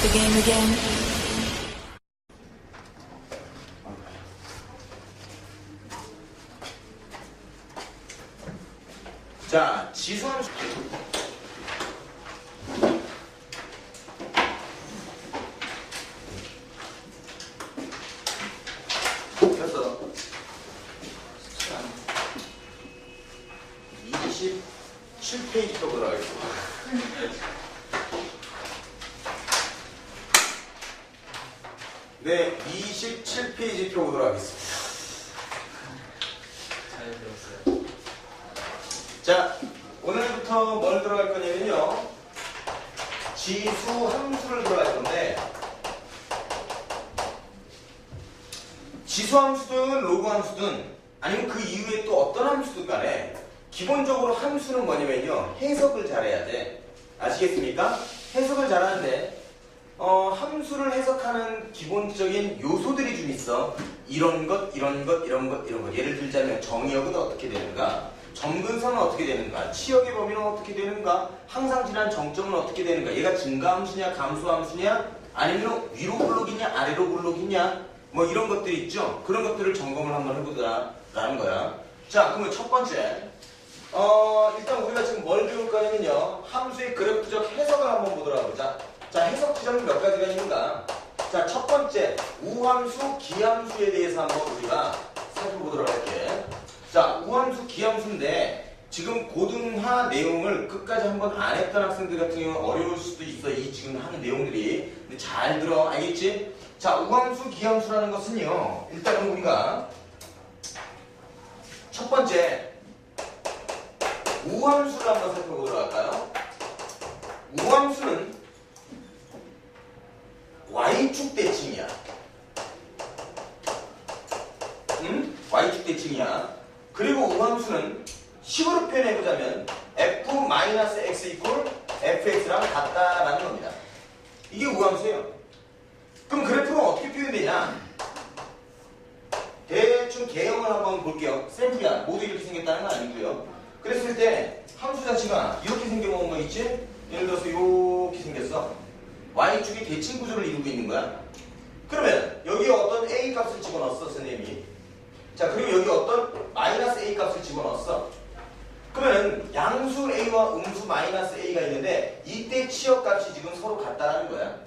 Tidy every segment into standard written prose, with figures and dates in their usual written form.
the game again. 자, 지수함수. 됐어. 27페이지 또 들어가겠어. 네, 27페이지 표 보도록 하겠습니다. 잘 들었어요. 자, 오늘부터 뭘 들어갈 거냐면요. 지수 함수를 들어갈 건데, 지수 함수든 로그 함수든 아니면 그 이후에 또 어떤 함수든 간에 기본적으로 함수는 뭐냐면요. 해석을 잘해야 돼. 아시겠습니까? 해석을 잘하는데 함수를 해석하는 기본적인 요소들이 좀 있어. 이런 것, 이런 것, 이런 것, 이런 것. 예를 들자면 정의역은 어떻게 되는가? 점근선은 어떻게 되는가? 치역의 범위는 어떻게 되는가? 항상지난 정점은 어떻게 되는가? 얘가 증가함수냐 감소함수냐? 아니면 위로 굴록이냐 아래로 굴록이냐? 뭐 이런 것들이 있죠? 그런 것들을 점검을 한번 해보자라는 거야. 자, 그러면 첫 번째 일단 우리가 지금 뭘 배울 거냐면요. 함수의 그래프적 해석을 한번 보도록 하자. 자, 해석 지점은 몇 가지가 있는가? 자, 첫 번째 우함수, 기함수에 대해서 한번 우리가 살펴보도록 할게. 자, 우함수, 기함수인데 지금 고등하 내용을 끝까지 한번 안 했던 학생들 같은 경우는 어려울 수도 있어. 이 지금 하는 내용들이. 근데 잘 들어. 알겠지? 자, 우함수, 기함수라는 것은요. 일단은 우리가 첫 번째 우함수를 한번 살펴보도록 할까요? 우함수는 Y축 대칭이야. Y축 대칭이야. 그리고 우함수는 식으로 표현해보자면 f-x 이퀄 fx랑 같다라는 겁니다. 이게 우함수예요. 그럼 그래프는 어떻게 표현되냐? 대충 개형을 한번 볼게요. 샘플이야. 모두 이렇게 생겼다는 건 아니고요. 그랬을 때 함수 자체가 이렇게 생겨먹은 거 있지? 예를 들어서 이렇게 생겼어. Y축이 대칭 구조를 이루고 있는 거야. 그러면 여기에 어떤 A 값을 집어넣었어, 선생님이. 자, 그리고 여기 어떤 마이너스 A 값을 집어넣었어. 그러면 양수 A와 음수 마이너스 A가 있는데 이때 치역 값이 지금 서로 같다라는 거야.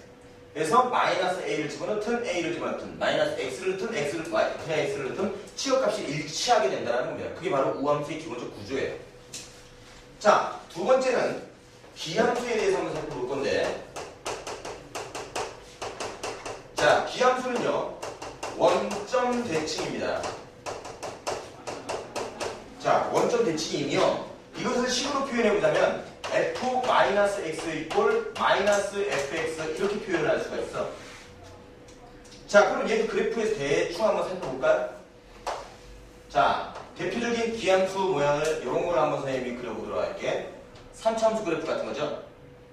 그래서 마이너스 A를 집어넣든 A를 집어넣든 마이너스 X를 넣든 X를 그냥 X를 넣든 치역 값이 일치하게 된다는 겁니다. 그게 바로 우함수의 기본적 구조예요. 자, 두 번째는 기함수에 대해서 한번 살펴볼 건데, 자, 기함수는요 원점 대칭입니다. 자, 원점 대칭이며 이것을 식으로 표현해보자면 f-x 이퀄 -fx 이렇게 표현할 수가 있어. 자, 그럼 얘도 그래프에서 대충 한번 살펴볼까요? 자, 대표적인 기함수 모양을 이런 걸 한번 선생님이 그려보도록 할게. 삼차함수 그래프 같은 거죠.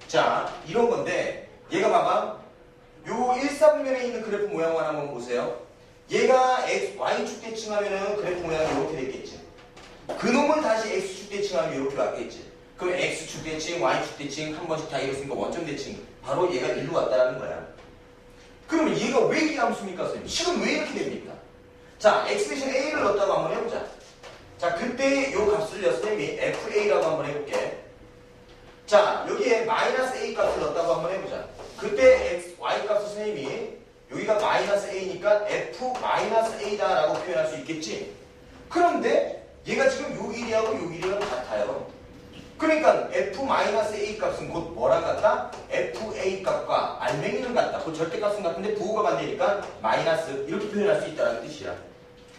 자, 이런 건데 얘가 봐봐. 요 일사분면에 있는 그래프 모양만 한번 보세요. 얘가 y축 대칭하면은 그래프 모양이 이렇게 됐겠지. 그놈을 다시 x축 대칭하면 이렇게 왔겠지. 그럼 x축 대칭, y축 대칭 한 번씩 다 이랬으니까 원점 대칭. 바로 얘가 일로 왔다는 거야. 그러면 얘가 왜 기함수입니까, 선생님? 식은 왜 이렇게 됩니까? 자, x 대신 a를 넣었다고 한번 해보자. 자, 그때 요 값을 선생님이 fa라고 한번 해볼게. 자, 여기에 마이너스 a 값을 넣었다고 한번 해보자. 그때 y 값을 선생님이 여기가 마이너스 a니까 f-a다라고 표현할 수 있겠지. 그런데 얘가 지금 요 길이하고 요 길이랑 같아요. 그러니까 f-a 값은 곧 뭐랑 같다? fa 값과 알맹이는 같다. 그 절대값은 같은데 부호가 반대니까 마이너스 이렇게 표현할 수 있다는 뜻이야.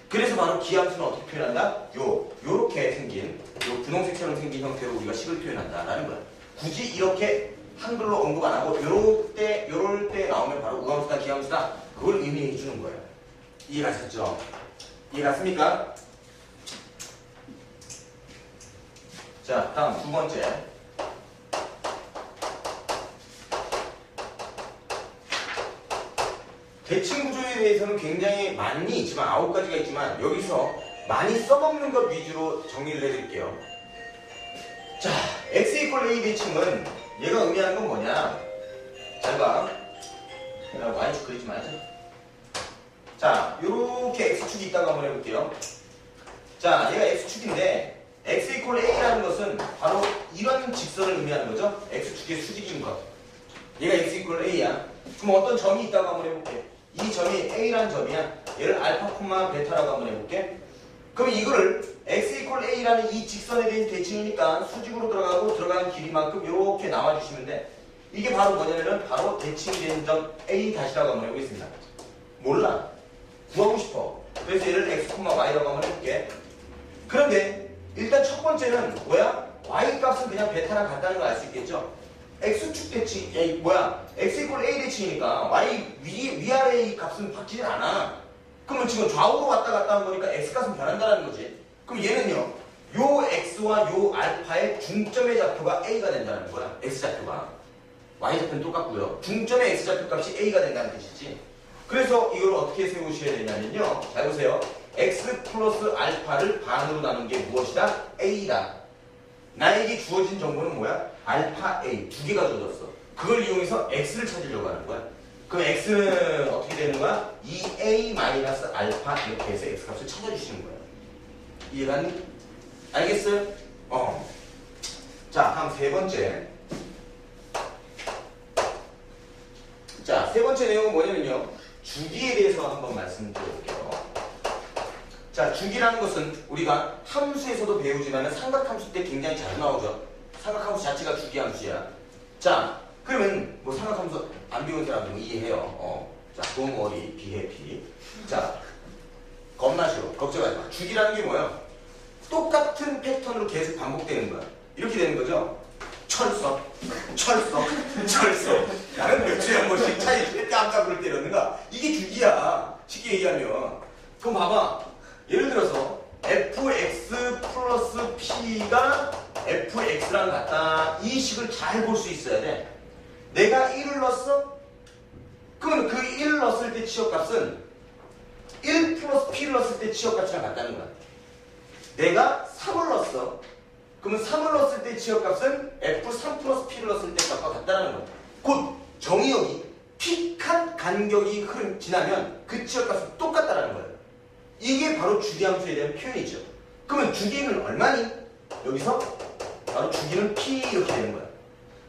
그래서 바로 기함수는 어떻게 표현한다? 요렇게 생긴 요 분홍색처럼 생긴 형태로 우리가 식을 표현한다라는 거야. 굳이 이렇게 한글로 언급 안 하고 요럴 때 나오면 바로 우함수다 기함수다 그걸 의미해 주는 거예요. 이해가셨죠? 이해갔습니까? 자, 다음 두 번째. 대칭 구조에 대해서는 굉장히 많이 있지만 9가지가 있지만 여기서 많이 써먹는 것 위주로 정리를 해드릴게요. 자, x 이퀄 a 대칭은 얘가 의미하는 건 뭐냐? 잘 봐. y축 그리지 말자. 자, 요렇게 x축이 있다고 한번 해볼게요. 자, 얘가 x축인데 x 이퀄 a라는 것은 바로 이런 직선을 의미하는 거죠. x축의 수직인 것. 얘가 x 이퀄 a야. 그럼 어떤 점이 있다고 한번 해볼게. 이 점이 a라는 점이야. 얘를 알파 콤마 베타라고 한번 해볼게. 그럼 이거를 x 이퀄 a라는 이 직선에 대한 대칭이니까 수직으로 들어가고 들어가는 길이만큼 이렇게 나와주시면 돼. 이게 바로 뭐냐면은 바로 대칭된 점 a 다시라고 한번 해보겠습니다. 몰라. 구하고 싶어. 그래서 얘를 x, y라고 한번 해볼게. 그런데 일단 첫 번째는 뭐야? y 값은 그냥 베타랑 같다는 걸 알 수 있겠죠? x축 대칭, x 이퀄 a 대칭이니까 y 위아래의 값은 바뀌진 않아. 그러면 지금 좌우로 왔다 갔다 한 거니까 x 값은 변한다는 거지. 그럼 얘는요, 요 x와 요 알파의 중점의 좌표가 a가 된다는 거야. x 좌표가. y 좌표는 똑같고요. 중점의 x 좌표 값이 a가 된다는 뜻이지. 그래서 이걸 어떻게 세우셔야 되냐면요. 잘 보세요. x 플러스 알파를 반으로 나눈 게 무엇이다? a다. 나에게 주어진 정보는 뭐야? 알파 a 두 개가 주어졌어. 그걸 이용해서 x를 찾으려고 하는 거야. 그럼 x는 어떻게 되는 거야? 2a 마이너스 알파 이렇게 해서 x 값을 찾아주시는 거야. 이해가니? 알겠어요? 자, 다음 세 번째. 자, 세 번째 내용은 뭐냐면요. 주기에 대해서 한번 말씀드려볼게요. 자, 주기라는 것은 우리가 함수에서도 배우지만 삼각함수 때 굉장히 자주 나오죠. 삼각함수 자체가 주기 함수야. 자, 그러면 뭐 삼각함수 안 배운 사람들은 이해해요. 자, 동어리, 비해피. 자, 겁나 쉬워. 걱정하지 마. 주기라는 게 뭐야? 똑같은 패턴으로 계속 반복되는 거야. 이렇게 되는 거죠. 철석, 철석, 철석. 나는 몇 주에 한 번씩 차이 깜짝을 때렸는가? 이게 주기야. 쉽게 얘기하면. 그럼 봐봐. 예를 들어서 fx 플러스 p가 fx랑 같다. 이 식을 잘 볼 수 있어야 돼. 내가 1을 넣었어? 그러면 그 1을 넣었을 때 치역값은 1 플러스 p를 넣었을 때 치역값이랑 같다는 거야. 내가 3을 넣었어. 그러면 3을 넣었을 때 치역값은 f3 플러스 p를 넣었을 때 값과 같다는 거야. 곧 정의역이 픽한 간격이 지나면 그 치역값은 똑같다는 거야. 이게 바로 주기함수에 대한 표현이죠. 그러면 주기는 얼마니? 여기서 바로 주기는 p 이렇게 되는 거야.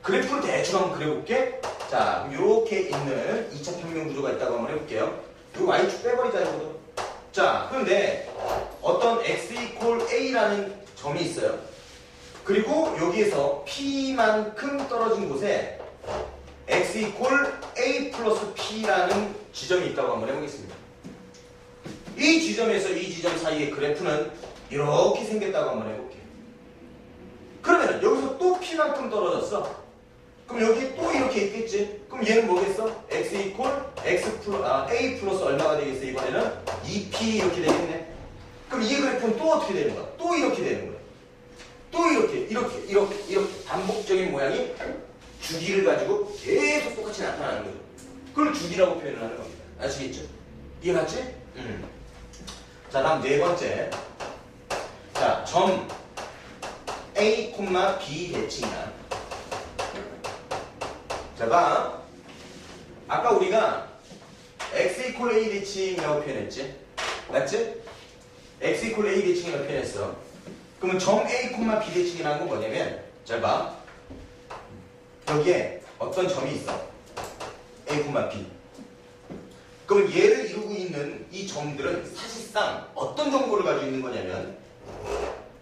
그래프를 대충 한번 그려볼게. 자, 이렇게 있는 2차 평면 구조가 있다고 한번 해볼게요. 이 y축 빼버리자 이거도. 자, 그런데 어떤 x 이퀄 a라는 점이 있어요. 그리고 여기에서 p만큼 떨어진 곳에 x 이퀄 a 플러스 p라는 지점이 있다고 한번 해보겠습니다. 이 지점에서 이 지점 사이의 그래프는 이렇게 생겼다고 한번 해볼게요. 그러면 여기서 또 p만큼 떨어졌어. 그럼 여기 또 이렇게 있겠지? 그럼 얘는 뭐겠어? x 이퀄 a 플러스 얼마가 되겠어? 이번에는 2p 이렇게 되겠네. 그럼 이 그래프는 또 어떻게 되는 거야? 또 이렇게 되는 거야. 또 이렇게 반복적인 모양이 주기를 가지고 계속 똑같이 나타나는 거죠. 그걸 주기라고 표현을 하는 겁니다. 아시겠죠? 이해갔지? 자, 다음 네 번째. 자, 점 A, B 대칭이야. 자, 봐. 아까 우리가 x 이퀄 a 대칭이라고 표현했지? 맞지? x 이퀄 a 대칭이라고 표현했어. 그러면 점 A, B 대칭이라는 건 뭐냐면, 잘 봐. 여기에 어떤 점이 있어. A, B. 그럼 얘를 이루고 있는 이 점들은 사실상 어떤 정보를 가지고 있는 거냐면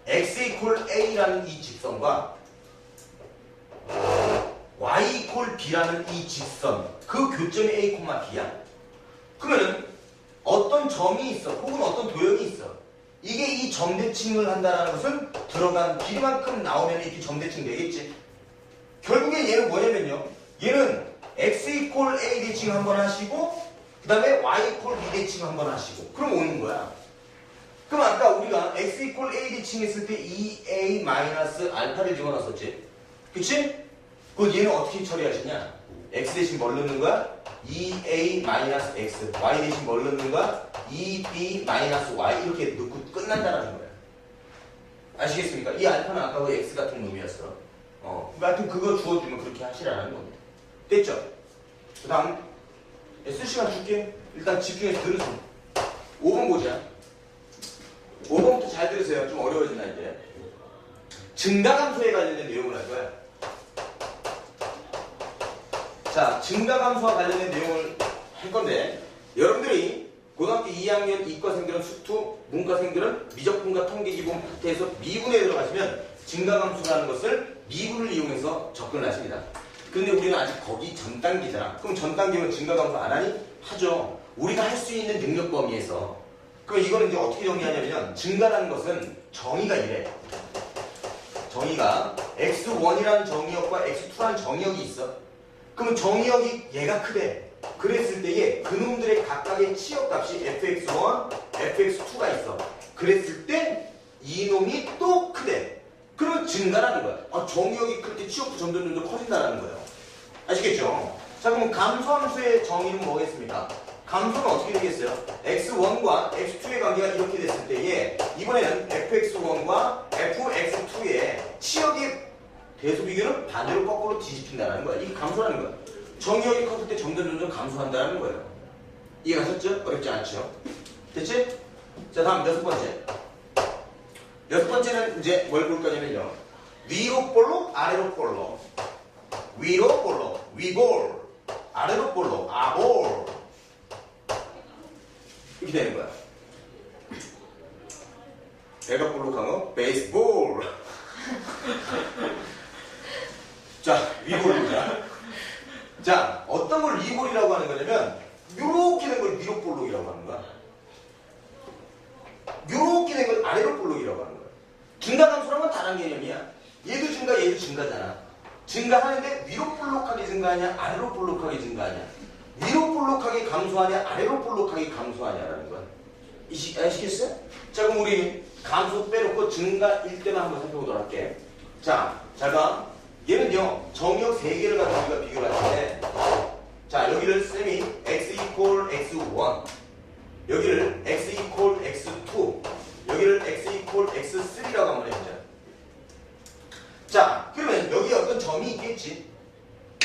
x 이퀄 a라는 이 직선과 y 이퀄 b라는 이 직선, 그 교점이 a, b야. 그러면 어떤 점이 있어, 혹은 어떤 도형이 있어. 이게 이 점대칭을 한다는 것은 들어간 길이만큼 나오면 이렇게 점대칭 되겠지. 결국에 얘는 뭐냐면요, 얘는 x 이퀄 a 대칭 한번 하시고 그 다음에 y 이퀄 b 대칭 한번 하시고 그럼 오는 거야. 그럼 아까 우리가 x 이퀄 a 대칭 했을 때 2a 마이너스 알파를 집어넣었었지. 그치? 그럼 얘는 어떻게 처리하시냐? x 대신 뭘 넣는 거야? 2a 마이너스 x. y 대신 뭘 넣는 거야? 2b 마이너스 y. 이렇게 넣고 끝난다는 거야. 아시겠습니까? 이 알파는 아까 그 x 같은 놈이었어. 하여튼 그거 주어주면 그렇게 하시라는 겁니다. 됐죠? 그 다음 쓸 시간 줄게. 일단 집중해서 들으세요. 5번 보자. 5번부터 잘 들으세요. 좀 어려워진다 이제. 증가함수에 관련된 내용을 할 거야. 자, 증가함수와 관련된 내용을 할 건데 여러분들이 고등학교 2학년 이과생들은 수투, 문과생들은 미적분과 통계기본 파트에서 미분에 들어가시면 증가함수라는 것을 미분을 이용해서 접근을 하십니다. 근데 우리는 아직 거기 전 단계잖아. 그럼 전 단계는 증가함수 안 하니? 하죠. 우리가 할 수 있는 능력 범위에서. 그럼 이거는 이제 어떻게 정리하냐면 증가라는 것은 정의가 이래. 정의가 x1이라는 정의역과 x2라는 정의역이 있어. 그러면 정의역이 얘가 크대. 그랬을 때에 그놈들의 각각의 치역값이 fx1, fx2가 있어. 그랬을 때 이놈이 또 크대. 그러면 증가라는 거야. 정의역이 클 때 치역도 점점 커진다는 거예요. 아시겠죠? 자, 그럼 감소함수의 정의는 뭐겠습니까? 감소는 어떻게 되겠어요? x1과 x2의 관계가 이렇게 됐을 때에 이번에는 fx1과 fx2의 치역의 대소 비교는 반대로 거꾸로 뒤집힌다는 거야. 이게 감소라는 거야. 정의역이 컸을 때 점점 감소한다는 거예요. 이해가셨죠? 어렵지 않죠? 됐지? 자, 다음 6번째. 6번째는 이제 뭘 볼 거냐면요. 위로 볼록, 아래로 볼록. 위로 볼록, 위볼. 아래로 볼록, 아볼. 이렇게 되는 거야. 배가 볼록한 거, 베이스볼. 자, 위볼입니다. 자, 어떤 걸 위볼이라고 하는 거냐면 요렇게 된 걸 위로 볼록이라고 하는 거야. 요렇게 된 걸 아래로 볼록이라고 하는 거야. 증가감소라는 건 다른 개념이야. 얘도 증가, 얘도 증가잖아. 증가하는데 위로 볼록하게 증가하냐, 아래로 볼록하게 증가하냐. 위로 볼록하게 감소하냐, 아래로 볼록하게 감소하냐라는 거야. 아시겠어요? 자, 그럼 우리 감소 빼놓고 증가일 때만 한번 살펴보도록 할게. 자, 잘 봐. 얘는요, 정의역 3개를 가지고 우리가 비교를 할 때, 자, 여기를 쌤이 x equal x1, 여기를 x equal x2, 여기를 x equal x3라고 한번 해보자. 자, 그러면 여기 어떤 점이 있겠지?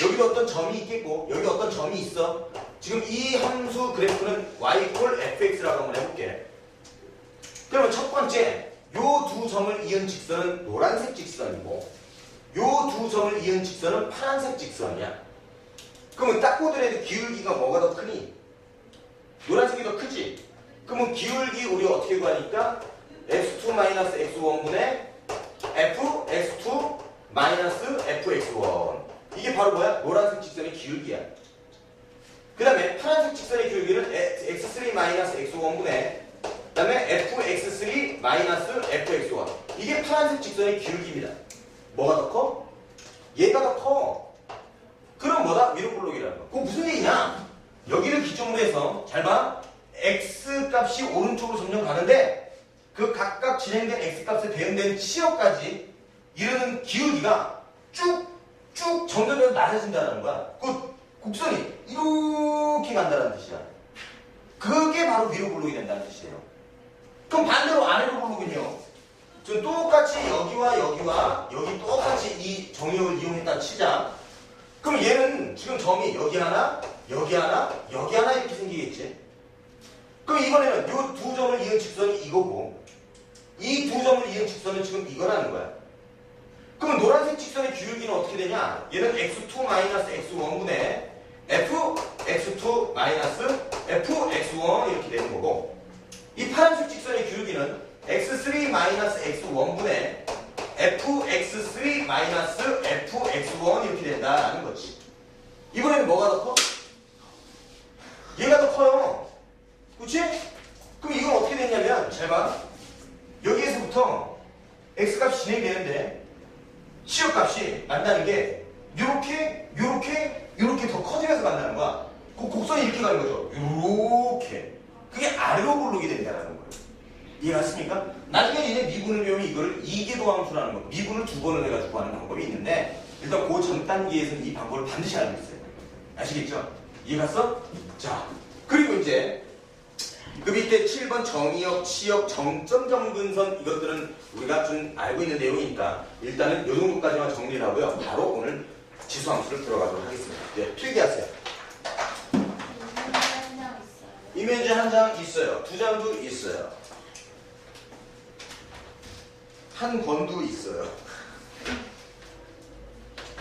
여기도 어떤 점이 있겠고, 여기 어떤 점이 있어. 지금 이 함수 그래프는 y equal fx라고 한번 해볼게. 그러면 첫 번째, 요 두 점을 이은 직선은 노란색 직선이고, 요 두 점을 이은 직선은 파란색 직선이야. 그러면 딱 보더라도 기울기가 뭐가 더 크니? 노란색이 더 크지? 그러면 기울기 우리 어떻게 구하니까? x2-x1분의 fx2 fx1. 이게 바로 뭐야? 노란색 직선의 기울기야. 그 다음에 파란색 직선의 기울기는 x3-x1분의 그 다음에 fx3 fx1. 이게 파란색 직선의 기울기입니다. 뭐가 더 커? 얘가 더 커. 그럼 뭐다? 위로 볼록이라는 거. 그거 무슨 얘기냐? 여기를 기점으로 해서 잘 봐. x 값이 오른쪽으로 점점 가는데 그 각각 진행된 x 값에 대응되는 치역까지 이르는 기울기가 쭉 점점 낮아진다는 거야. 그 곡선이 이렇게 간다는 뜻이야. 그게 바로 위로 볼록이 된다는 뜻이에요. 그럼 반대로 아래로 볼록은요. 지금 똑같이 여기와 여기 똑같이 이 정의역을 이용했다 치자. 그럼 얘는 지금 점이 여기 하나 이렇게 생기겠지. 그럼 이번에는 이 두 점을 이은 직선이 이거고 이 두 점을 이은 직선은 지금 이거라는 거야. 그러면 노란색 직선의 기울기는 어떻게 되냐? 얘는 x2-x1분의 fx2 fx1 이렇게 되는 거고, 이 파란색 직선의 기울기는 x3-x1분의 fx3 fx1 이렇게 된다라는 거지. 이번에는 뭐가 더 커? 얘가 더 커요. 그치? 그럼 이건 어떻게 되냐면 잘 봐. 여기에서부터 x값이 진행되는데 치역값이 만나는 게 요렇게 더 커지면서 만나는 거야. 그 곡선이 이렇게 가는 거죠. 요렇게. 그게 아래로 볼록이 된다는 거예요. 이해갔습니까? 나중에 얘네 미분을 배우면 이거를 이계도함수라는 거, 미분을 2번을 해가지고 하는 방법이 있는데 일단 그 전 단계에서는 이 방법을 반드시 알고 있어요. 아시겠죠? 이해갔어? 자, 그리고 이제 그 밑에 7번 정의역, 치역, 정점 점근선 이것들은 우리가 좀 알고 있는 내용이니까 일단은 이 정도까지만 정리를 하고요. 바로 오늘 지수함수를 들어가도록 하겠습니다. 네, 필기하세요. 한 장 있어요. 두 장도 있어요. 한 권도 있어요.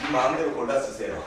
이 마음대로 골라 쓰세요.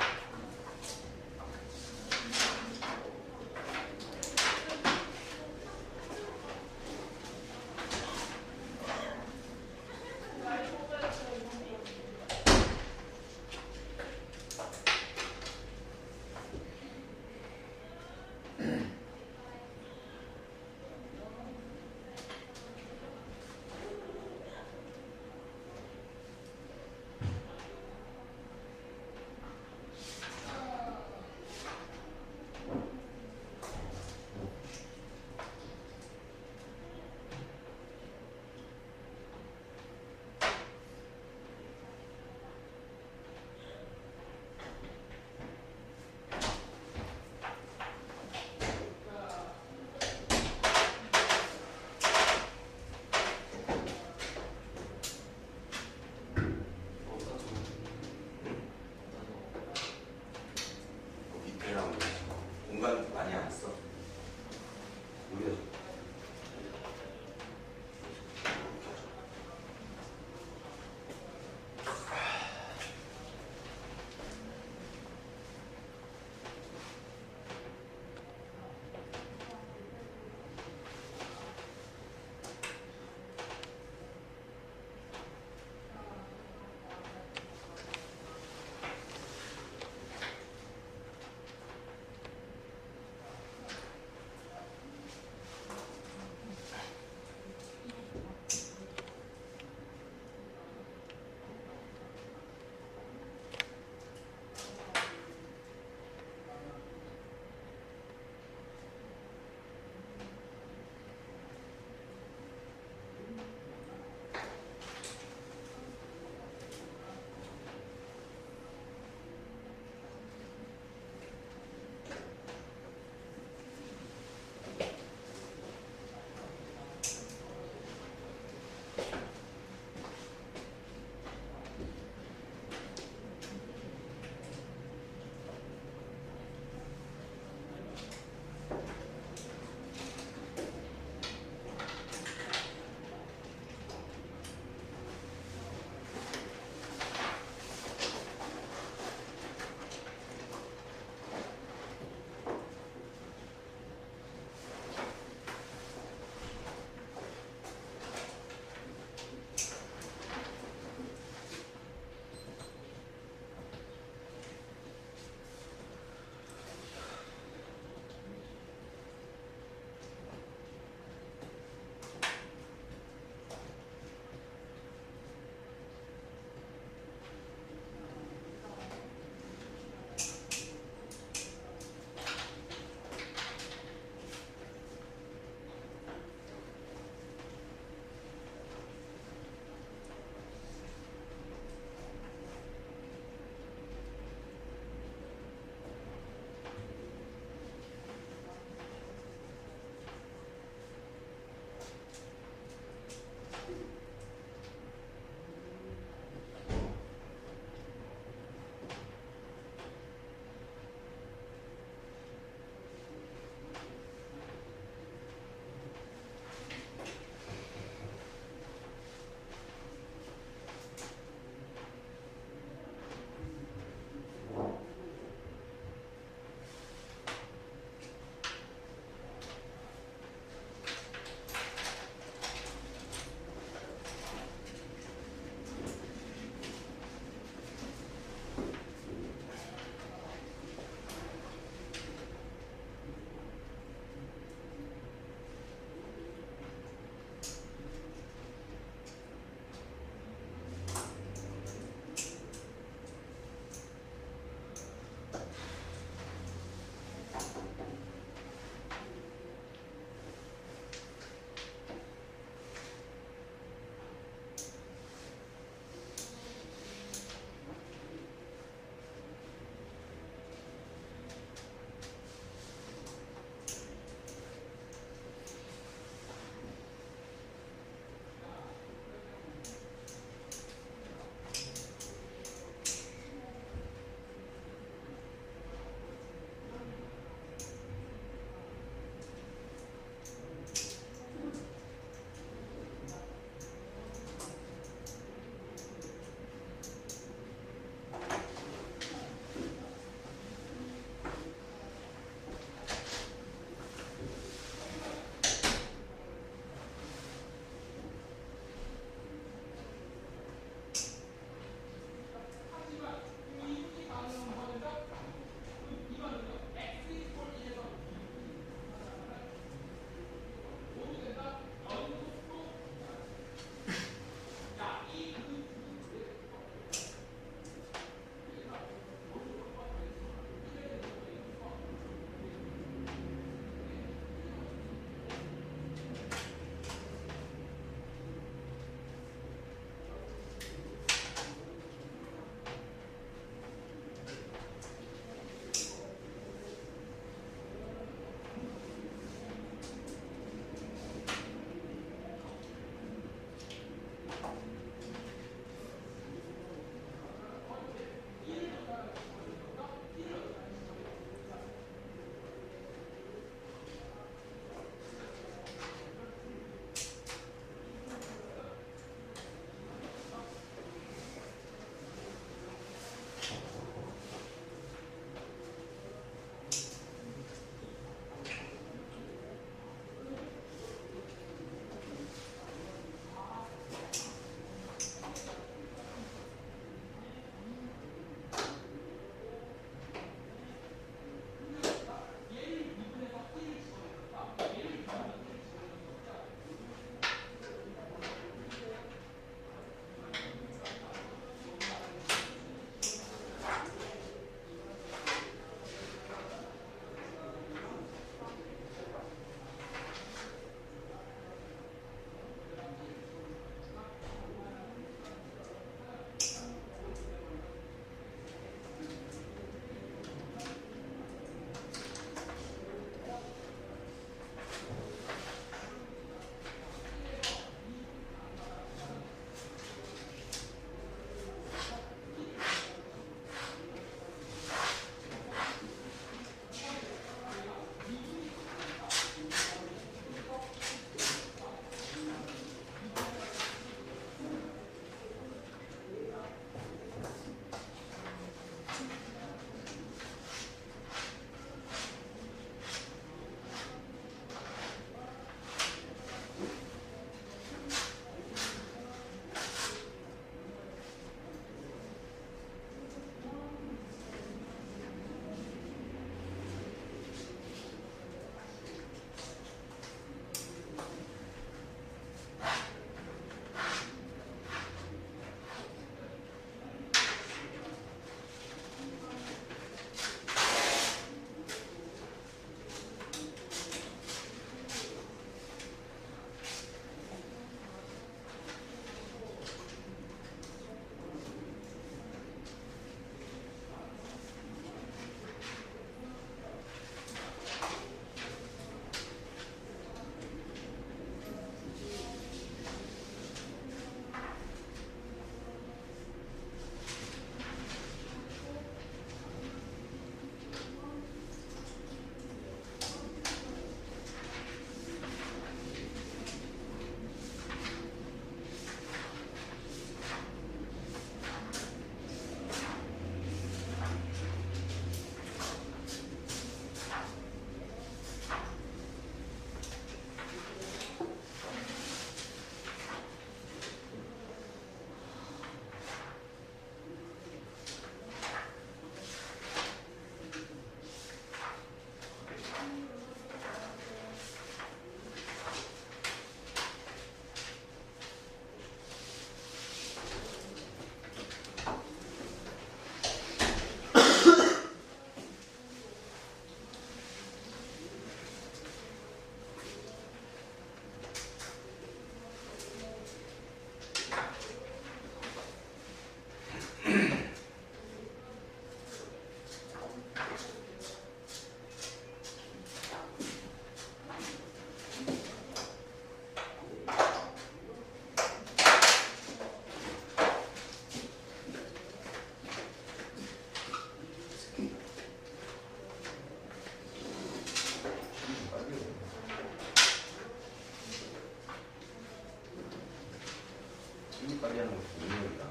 빨리 하는 거 능력이다.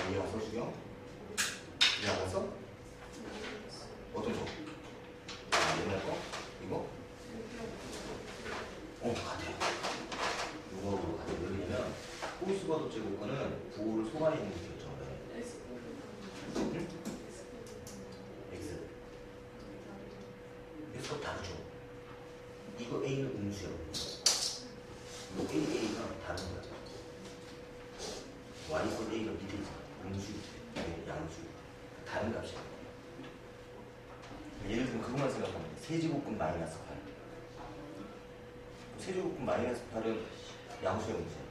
이해 와서 주경? 이해 와서? 어떤 거? 옛날 거? 이거? 같아요. 이거로 같아요. 왜냐면 호수바도 제곱과는 부호를 소관에 있는 게 있죠. 응? X. X가 다르죠. 이거 A는 음수야. 이거 A가 다른 거야. Y권 A가 밑에 있잖아. 음수, 양수. 다른 값이야. 예를 들면 그것만 생각하면 돼. 세제곱근 마이너스 8. 세제곱근 마이너스 8은 양수야, 음수야?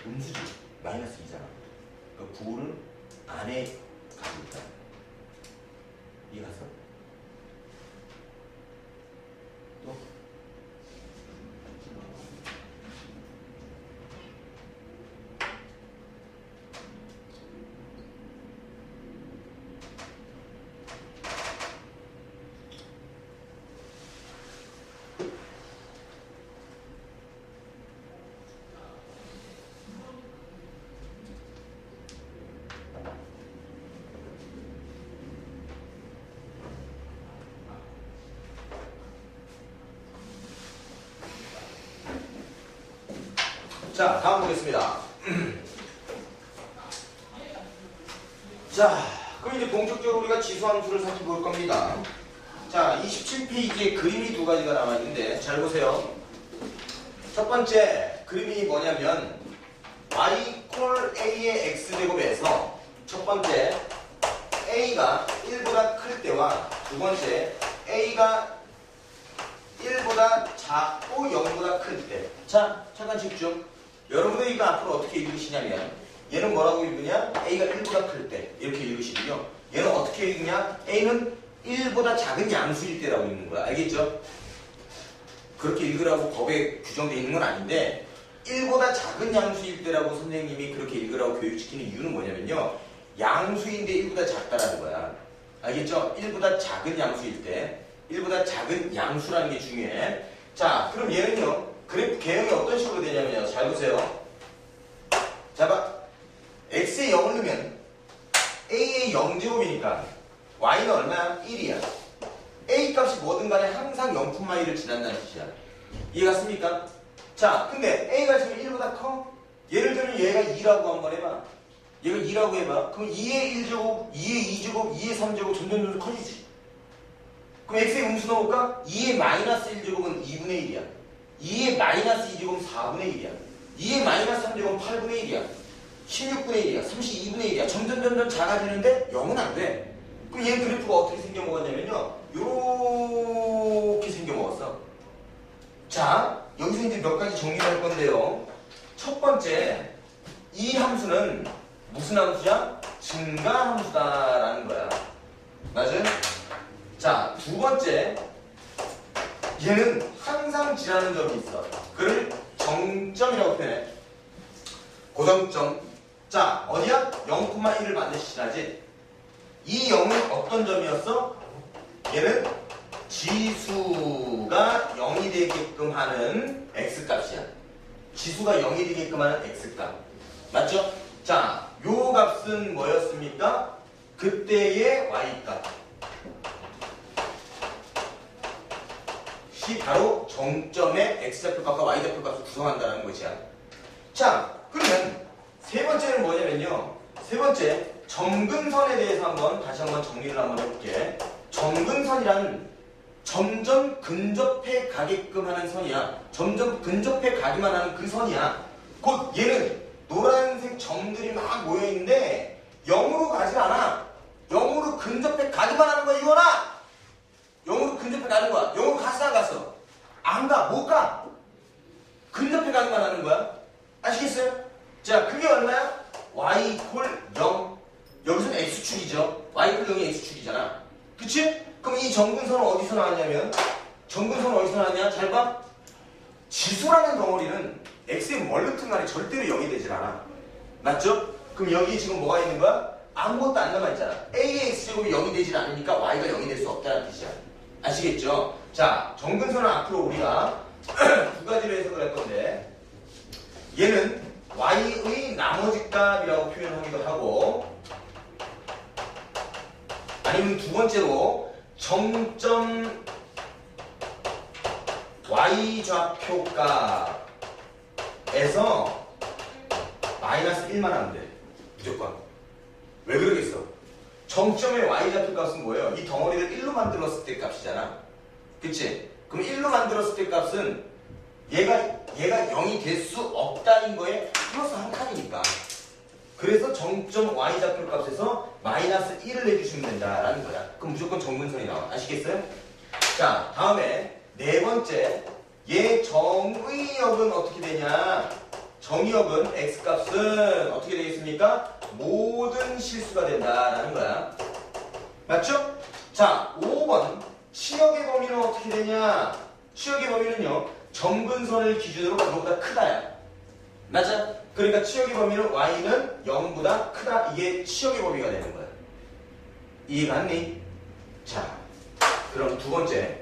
음수지. 마이너스 2잖아. 그러니까 부호를 안에 가지고 있다. 이해 갔어? 또? 자, 다음 보겠습니다. 자, 그럼 이제 본격적으로 우리가 지수함수를 살펴볼 겁니다. 자, 27페이지에 그림이 두 가지가 남아있는데 잘 보세요. 첫 번째 그림이 뭐냐면 y 콜 a의 x제곱에서 첫 번째 a가 1보다 클 때와 두 번째 a가 1보다 작고 0보다 클 때. 자, 잠깐 집중. 여러분들 이거 앞으로 어떻게 읽으시냐면 얘는 뭐라고 읽으냐? A가 1보다 클 때 이렇게 읽으시고요. 얘는 어떻게 읽으냐? A는 1보다 작은 양수일 때라고 읽는 거야. 알겠죠? 그렇게 읽으라고 법에 규정되어 있는 건 아닌데 1보다 작은 양수일 때라고 선생님이 그렇게 읽으라고 교육시키는 이유는 뭐냐면요. 양수인데 1보다 작다라는 거야. 알겠죠? 1보다 작은 양수일 때 1보다 작은 양수라는 게 중요해. 자, 그럼 얘는요. 그래프 개형이 어떤 식으로 되냐면요. 잘 보세요. 자, 봐. x에 0을 넣으면 a의 0제곱이니까 y는 얼마야? 1이야. a 값이 뭐든 간에 항상 0,1을 지난다는 뜻이야. 이해갔습니까? 자, 근데 a가 지금 1보다 커? 예를 들면 얘가 2라고 한번 해봐. 얘가 2라고 해봐. 그럼 2의 1제곱, 2의 2제곱, 2의 3제곱 점점 커지지. 그럼 x의 음수 넣어볼까? 2의 마이너스 1제곱은 2분의 1이야. 2의 마이너스 2제곱은 4분의 1이야. 2의 마이너스 3제곱은 8분의 1이야. 16분의 1이야. 32분의 1이야. 점점 작아지는데 0은 안 돼. 그럼 얘 그래프가 어떻게 생겨먹었냐면요. 요렇게 생겨먹었어. 자, 여기서 이제 몇 가지 정리를 할 건데요. 첫 번째, 이 함수는 무슨 함수야? 증가 함수다라는 거야. 맞아요? 자, 두 번째, 얘는 항상 지나는 점이 있어. 그걸 정점이라고 표현해. 고정점. 자, 어디야? 0,1을 반드시 지나지. 이 0은 어떤 점이었어? 얘는 지수가 0이 되게끔 하는 x값이야. 지수가 0이 되게끔 하는 x값. 맞죠? 자, 요 값은 뭐였습니까? 그때의 y값. 이 바로 정점의 x좌표값과 y좌표값을 구성한다는 것이야. 자, 그러면 세 번째는 뭐냐면요. 세 번째, 점근선에 대해서 다시 한번 정리를 한번 해볼게. 점근선이란 점점 근접해 가게끔 하는 선이야. 점점 근접해 가기만 하는 그 선이야. 곧 얘는 노란색 점들이 막 모여있는데 0으로 가지 않아. 0으로 근접해 가기만 하는 거야, 이거나! 0으로 근접해 가는 거야. 0으로 갔어, 안 갔어? 안 가, 못 가. 근접해 가기만 하는 거야. 아시겠어요? 자, 그게 얼마야? y 콜 0. 여기서는 x축이죠. y 콜 0이 x축이잖아. 그치? 그럼 이 정근선은 어디서 나왔냐면, 정근선은 어디서 나왔냐? 잘 봐. 지수라는 덩어리는 x의 뭘로든 간에 절대로 0이 되질 않아. 맞죠? 그럼 여기 지금 뭐가 있는 거야? 아무것도 안 남아있잖아. A의 x제곱이 0이 되질 않으니까 y가 0이 될 수 없다는 뜻이야. 아시겠죠? 자, 정근선은 앞으로 우리가 두 가지로 해석을 할 건데 얘는 y의 나머지 값이라고 표현하기도 하고 아니면 두 번째로 정점 y좌표 값에서 마이너스 1만 하면 돼. 무조건. 왜 그러겠어? 정점의 y좌표 값은 뭐예요? 이 덩어리를 1로 만들었을 때 값이잖아. 그치? 그럼 1로 만들었을 때 값은 얘가 0이 될 수 없다는 거에 플러스 한 칸이니까. 그래서 정점 y좌표 값에서 마이너스 1을 내주시면 된다라는 거야. 그럼 무조건 정근선이 나와. 아시겠어요? 자, 다음에 네 번째. 얘 정의역은 어떻게 되냐? 정의역은 x값은 어떻게 되겠습니까? 모든 실수가 된다라는 거야. 맞죠? 자, 5번. 치역의 범위는 어떻게 되냐? 치역의 범위는요, 정근선을 기준으로 그거보다 크다야. 맞아? 그러니까 치역의 범위는 y는 0보다 크다. 이게 치역의 범위가 되는 거야. 이해가 갔니? 자, 그럼 두 번째.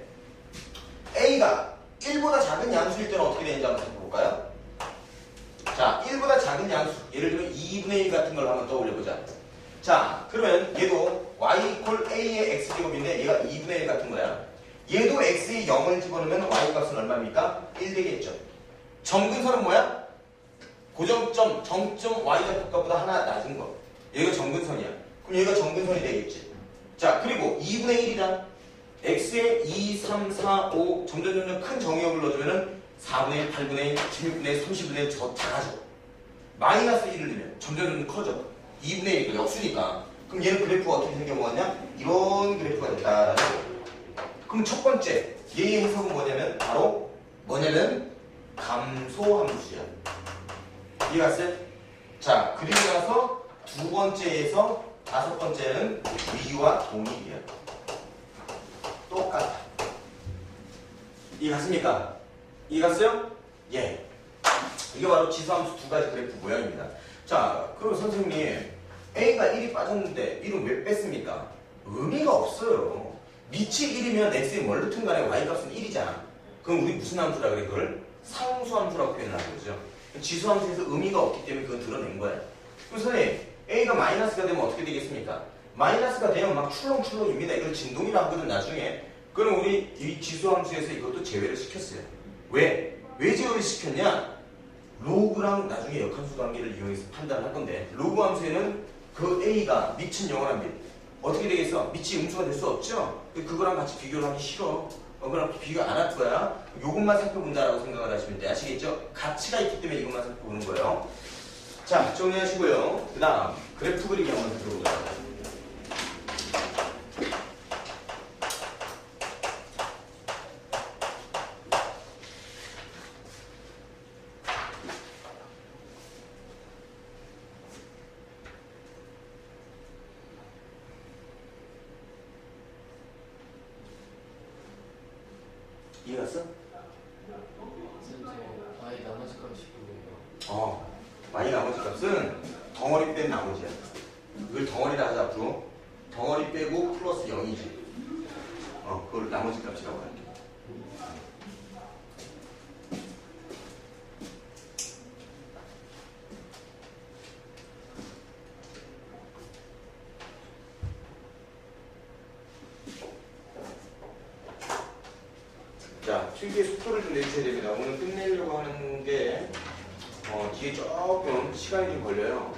a가 1보다 작은 양수일 때는 어떻게 되는지 한번 살펴볼까요? 자, 1보다 작은 양수. 예를 들면 2분의 1 같은 걸 한번 떠올려보자. 자, 그러면 얘도 y 이퀄 a의 x제곱인데 얘가 2분의 1 같은 거야. 얘도 x에 0을 집어넣으면 y 값은 얼마입니까? 1 되겠죠. 정근선은 뭐야? 고정점, 정점 y좌표 값보다 하나 낮은 거. 얘가 정근선이야. 그럼 얘가 정근선이 되겠지. 자, 그리고 2분의 1이다. x에 2, 3, 4, 5 점점 큰 정의역을 넣어주면은 4분의 1, 8분의 1, 16분의 1, 30분의 1 저 작아져. 마이너스 1을 넣으면 점점 커져. 2분의 1이니까 역수니까. 그럼 얘는 그래프가 어떻게 생겨먹었냐? 이런 그래프가 됐다라는 거예요. 그럼 첫 번째 얘의 해석은 뭐냐면 바로 감소함수야. 이해갔어요? 자, 그리고 나서 두 번째에서 다섯 번째는 위와 동일이야. 똑같아. 이해갔습니까? 이해갔어요? 예. 이게 바로 지수함수 두 가지 그래프 모양입니다. 자, 그럼 선생님 A가 1이 빠졌는데 1은 왜 뺐습니까? 의미가 없어요. 밑이 1이면 X에 뭘 넣든 간에 Y값은 1이잖아. 그럼 우리 무슨 함수라 그래? 그걸 상수함수라고 표현하는 거죠. 지수함수에서 의미가 없기 때문에 그건 드러낸 거야. 그럼 선생님 A가 마이너스가 되면 어떻게 되겠습니까? 마이너스가 되면 막 출렁출렁입니다. 이걸 진동이라 하거든 나중에. 그럼 우리 이 지수함수에서 이것도 제외를 시켰어요. 왜? 왜 제외를 시켰냐? 로그랑 나중에 역함수 관계를 이용해서 판단할 건데 로그 함수에는 그 A가 밑은 0을 합니다. 어떻게 되겠어? 밑이 음수가 될 수 없죠? 그거랑 같이 비교를 하기 싫어. 그럼 비교 안 할 거야. 요것만 살펴본다라고 생각을 하시면 돼. 아시겠죠? 가치가 있기 때문에 이것만 살펴보는 거예요. 자, 정리하시고요. 그 다음 그래프 그리기 한번 살펴보자. 이해갔어? y 나머지 값이 y 나머지 값은 덩어리 뺀 나머지야. 이걸 덩어리라 하자 앞으로. 덩어리 빼고 플러스 0이지. 그걸 나머지 값이라고 할게. 자, 필기의 속도를 좀 내주셔야 됩니다. 오늘 끝내려고 하는 게 뒤에 조금 시간이 좀 걸려요.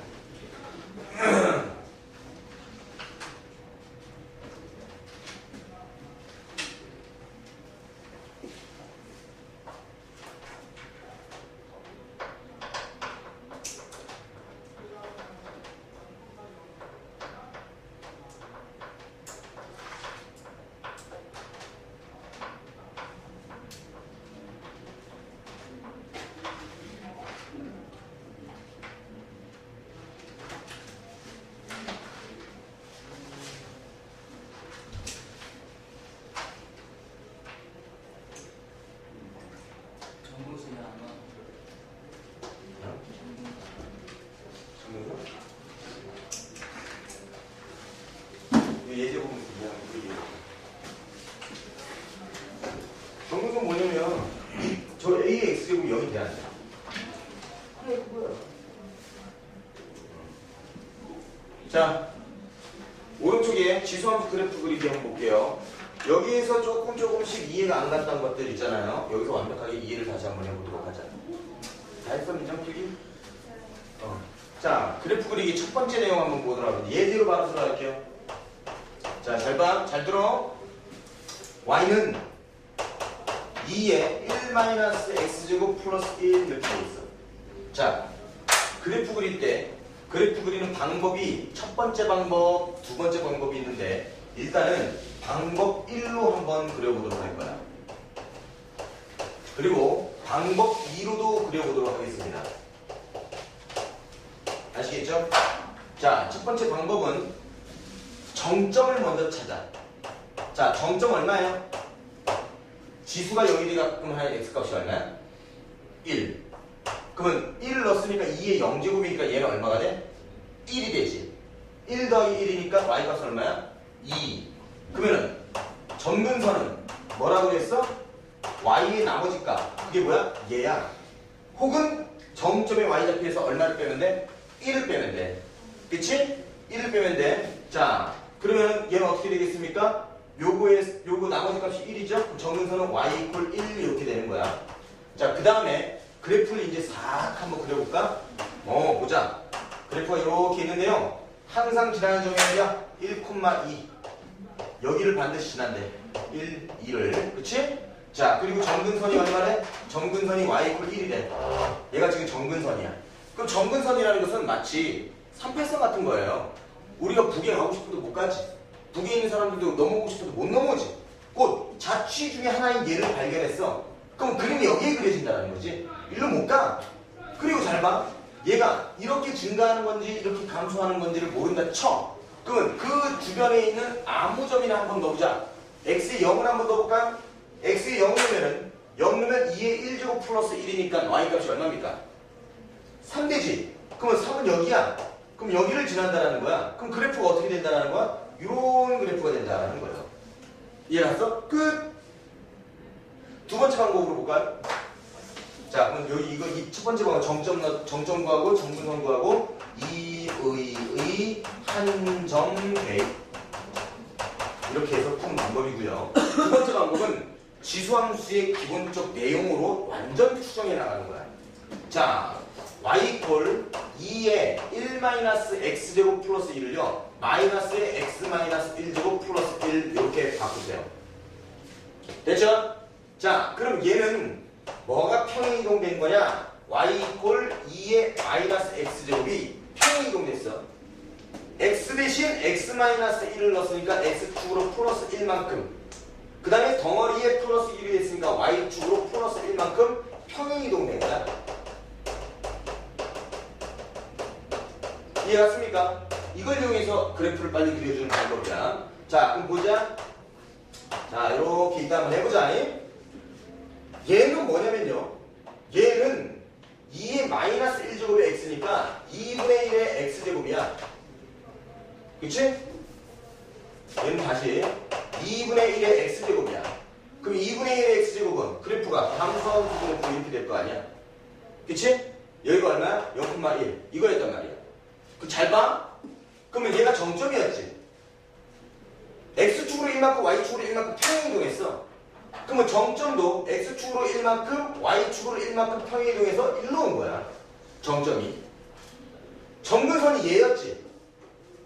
거야. 자, 오른쪽에 지수함수 그래프 그리기 한번 볼게요. 여기에서 조금씩 이해가 안 갔던 것들 있잖아요. 여기서 완벽하게 이해를 다시 한번 해보도록 하자. 다 했어, 민정 필기? 자, 그래프 그리기 첫 번째 내용 한번 보도록 하겠습니다. 예제로 바로 들어갈게요. 자, 잘 봐. 잘 들어. y는 2에 1-x제곱 플러스 1 이렇게 돼 있어. 자, 그래프 그릴 때 그래프 그리는 방법이 첫 번째 방법, 두 번째 방법이 있는데 일단은 방법 1로 한번 그려보도록 할 거야. 그리고 방법 2로도 그려보도록 하겠습니다. 아시겠죠? 자, 첫 번째 방법은 정점을 먼저 찾아. 자, 정점 얼마예요? 지수가 0이 되게끔 할 x값이 얼마야? 1. 그러면 1을 넣었으니까 2의 0제곱이니까 얘는 얼마가 돼? 1이 되지. 1 더하기 1이니까 y값은 얼마야? 2. 그러면은 점근선은 뭐라고 했어? y의 나머지 값. 그게 뭐야? 얘야. 혹은 정점의 y좌표에서 얼마를 빼면 돼? 1을 빼면 돼. 그치? 1을 빼면 돼. 자, 그러면 얘는 어떻게 되겠습니까? 요거 나머지 값이 1이죠? 정근선은 y 이퀄 1 이렇게 되는 거야. 자, 그 다음에 그래프를 이제 싹 한번 그려볼까? 보자. 그래프가 이렇게 있는데요. 항상 지나는 점이 어디야? 1,2. 여기를 반드시 지난대. 1, 2를. 그치? 자, 그리고 정근선이 얼마래? 정근선이 y 이퀄 1이래. 얘가 지금 정근선이야. 그럼 정근선이라는 것은 마치 38선 같은 거예요. 우리가 북에 가고 싶어도 못 가지. 북에 있는 사람들도 넘어오고 싶어도 못 넘어오지. 곧 자취 중에 하나인 얘를 발견했어. 그럼 그림이 여기에 그려진다는 거지. 일로 못 가. 그리고 잘 봐. 얘가 이렇게 증가하는 건지 이렇게 감소하는 건지를 모른다 쳐. 그러면 그 주변에 있는 아무 점이나 한번 넣어보자. x에 0을 한번 넣어볼까요? x에 0 넣으면은 0 넣으면 2에 1제곱 플러스 1이니까 y값이 얼마입니까? 3되지. 그러면 3은 여기야. 그럼 여기를 지난다는 거야. 그럼 그래프가 어떻게 된다는 거야? 이런 그래프가 된다는 거예요. 이해갔어? 끝! 두 번째 방법으로 볼까요? 자, 그럼 여기 이 첫 번째 방법 정점 구하고 정근선 구하고 2의 한 점 대입 이렇게 해서 푼 방법이고요. 두 번째 방법은 지수함수의 기본적 내용으로 완전 추정해 나가는 거야. 자, y 이퀄 2에 1-x제곱 플러스 1을요 마이너스에 x-1제곱 플러스 1 이렇게 바꾸세요. 됐죠? 자, 그럼 얘는 뭐가 평행이동된 거냐? y 이퀄 2의 마이너스 x제곱이 평행이동됐어. x 대신 x-1을 넣었으니까 x축으로 플러스 1만큼, 그 다음에 덩어리에 플러스 1이 됐으니까 y축으로 플러스 1만큼 평행이동된 거야. 이해갔습니까? 이걸 이용해서 그래프를 빨리 그려주는 방법이야. 자, 그럼 보자. 자, 이렇게 이따 한번 해보자. 얘는 뭐냐면요. 얘는 2의 마이너스 1제곱이 x니까 2분의 1의 x제곱이야. 그치? 얘는 다시 2분의 1의 x제곱이야. 그럼 2분의 1의 x제곱은 그래프가 함수함수 그래프 이렇게 될 거 아니야. 그치? 여기가 얼마야? 0,1 이거였단 말이야. 그 잘 봐? 그러면 얘가 정점이었지. x축으로 1만큼 y축으로 1만큼 평행이동했어. 그러면 정점도 x축으로 1만큼 y축으로 1만큼 평행이동해서 1로 온 거야. 정점이. 정근선이 얘였지.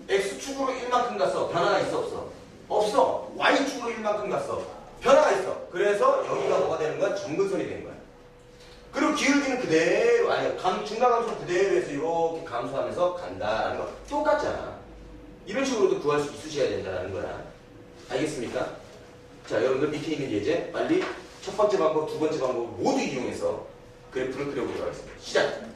x축으로 1만큼 갔어. 변화가 있어 없어? 없어. y축으로 1만큼 갔어. 변화가 있어. 그래서 여기가 뭐가 되는 거야? 정근선이 되는 거야. 그리고 기울기는 그대로, 중간감수는 그대로 해서 이렇게 감소하면서 간다는 거 똑같잖아. 이런 식으로도 구할 수 있으셔야 된다는 거야. 알겠습니까? 자, 여러분들 밑에 있는 예제 빨리 첫 번째 방법, 두 번째 방법 모두 이용해서 그래프를 그려보도록 하겠습니다. 시작!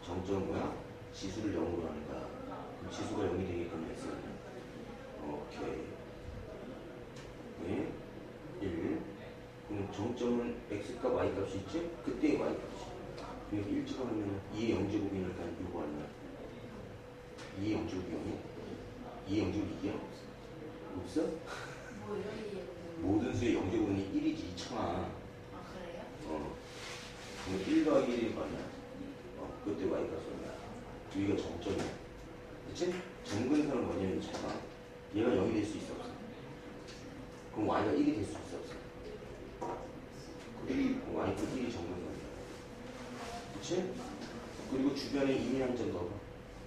정점 뭐야? 지수를 0으로 하는 거야. 그럼 지수가 0이 되게끔 했어. 오케이. 네. 1. 그럼 정점은 x값 y값이 있지? 그때의 y값이. 그럼 1 찍어놓으면 2의 0제곱이니까 이거 얼마야? 2의 0제곱이 0이야? 2의 0제곱이 2야? 없어? 모든 수의 0제곱은 1이지 2잖아. 아 그래요? 그럼 1 더하기 1이 얼마야? 그때 y값이 얼마야? 여기가 정점이야. 그치? 정근선은 뭐냐면 잠깐 얘가 0이 될 수 있어 없어? 그럼 y가 1이 될 수 있어 없어? y가 1이 정근선이야. 그치? 그리고 주변에 임의 한 점 넣어봐.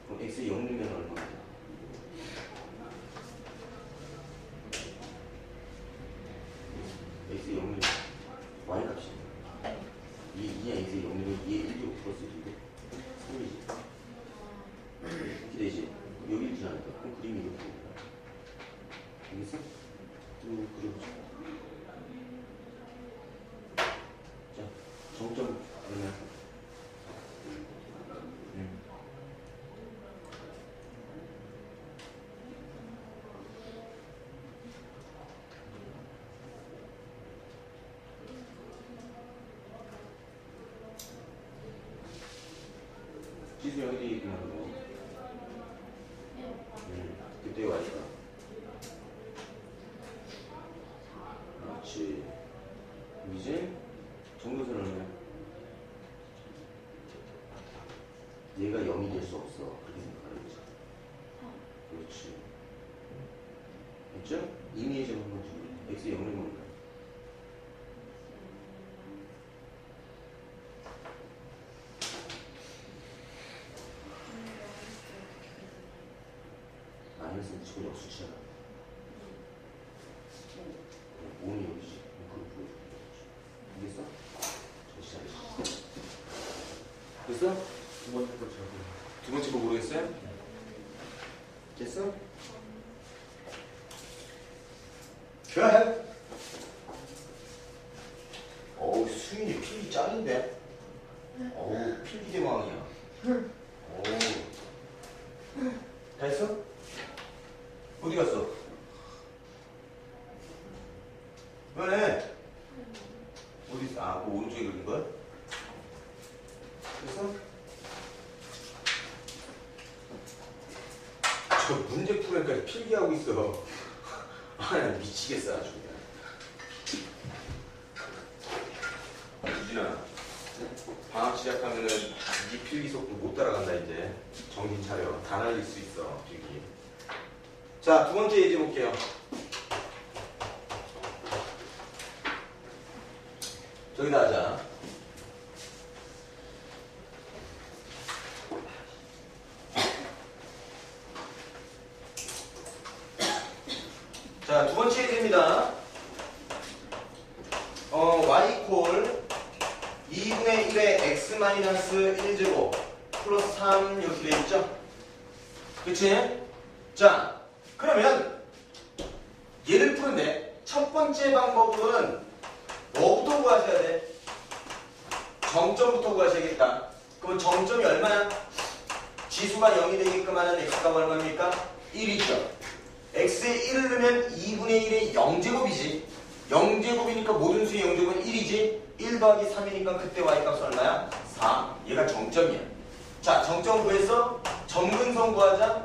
그럼 x 0 넣으면 얼마야? x 0 넣으면 y값이 2야 x 0 넣으면 2에 1제곱 플러스 1인데 3이지. 이렇게 되지. 여기 있지 않을까? 그럼 그림이 이렇게 됩니다. 알겠어? 그려보자. 자, 정점 얼마야? 지수 여기 되겠구나. 그때 와니까. 그렇지. 이제 정근선은 얼마야? 얘가 0이 될 수 없어. 그렇게 생각하는 거지. 그렇지. 됐죠? 임의의 점 한번 주고 x 0을 먹는 거야. 마이너스 치고 역수치잖아. 5는 여기지. 알겠어? 정신 차리지. 됐어? 두 번째 거 모르겠어요? 됐어? 그래. 어우, 수민이 필기 짱인데? 어우, 필기 대왕이야. 어우. 다 했어? 어디 갔어? 왜? 어디 있어? 아, 그 오른쪽에 그린 거야? 됐어? 저 문제 풀으니까 필기하고 있어. 아, 나 미치겠어, 아주 그냥. 유진아, 방학 시작하면은 네 필기 속도 못 따라간다, 이제. 정신 차려. 다 날릴 수 있어, 필기. 자, 두 번째 예제 볼게요. 저기다 하자. 자, 두 번째 예제입니다. y 콜 2분의 1의 x 마이너스 1제곱 플러스 3 이렇게 돼 있죠? 그치? 자, 그러면 얘를 푸는데 첫 번째 방법은 뭐부터 구하셔야 돼? 정점부터 구하셔야겠다. 그럼 정점이 얼마야? 지수가 0이 되게끔 하는 x가 얼마입니까? 1이죠. x에 1을 넣으면 2분의 1의 0제곱이지. 0제곱이니까 모든 수의 0제곱은 1이지. 1 더하기 3이니까 그때 y값은 얼마야? 4. 얘가 정점이야. 자, 정점 구해서 점근선 구하자.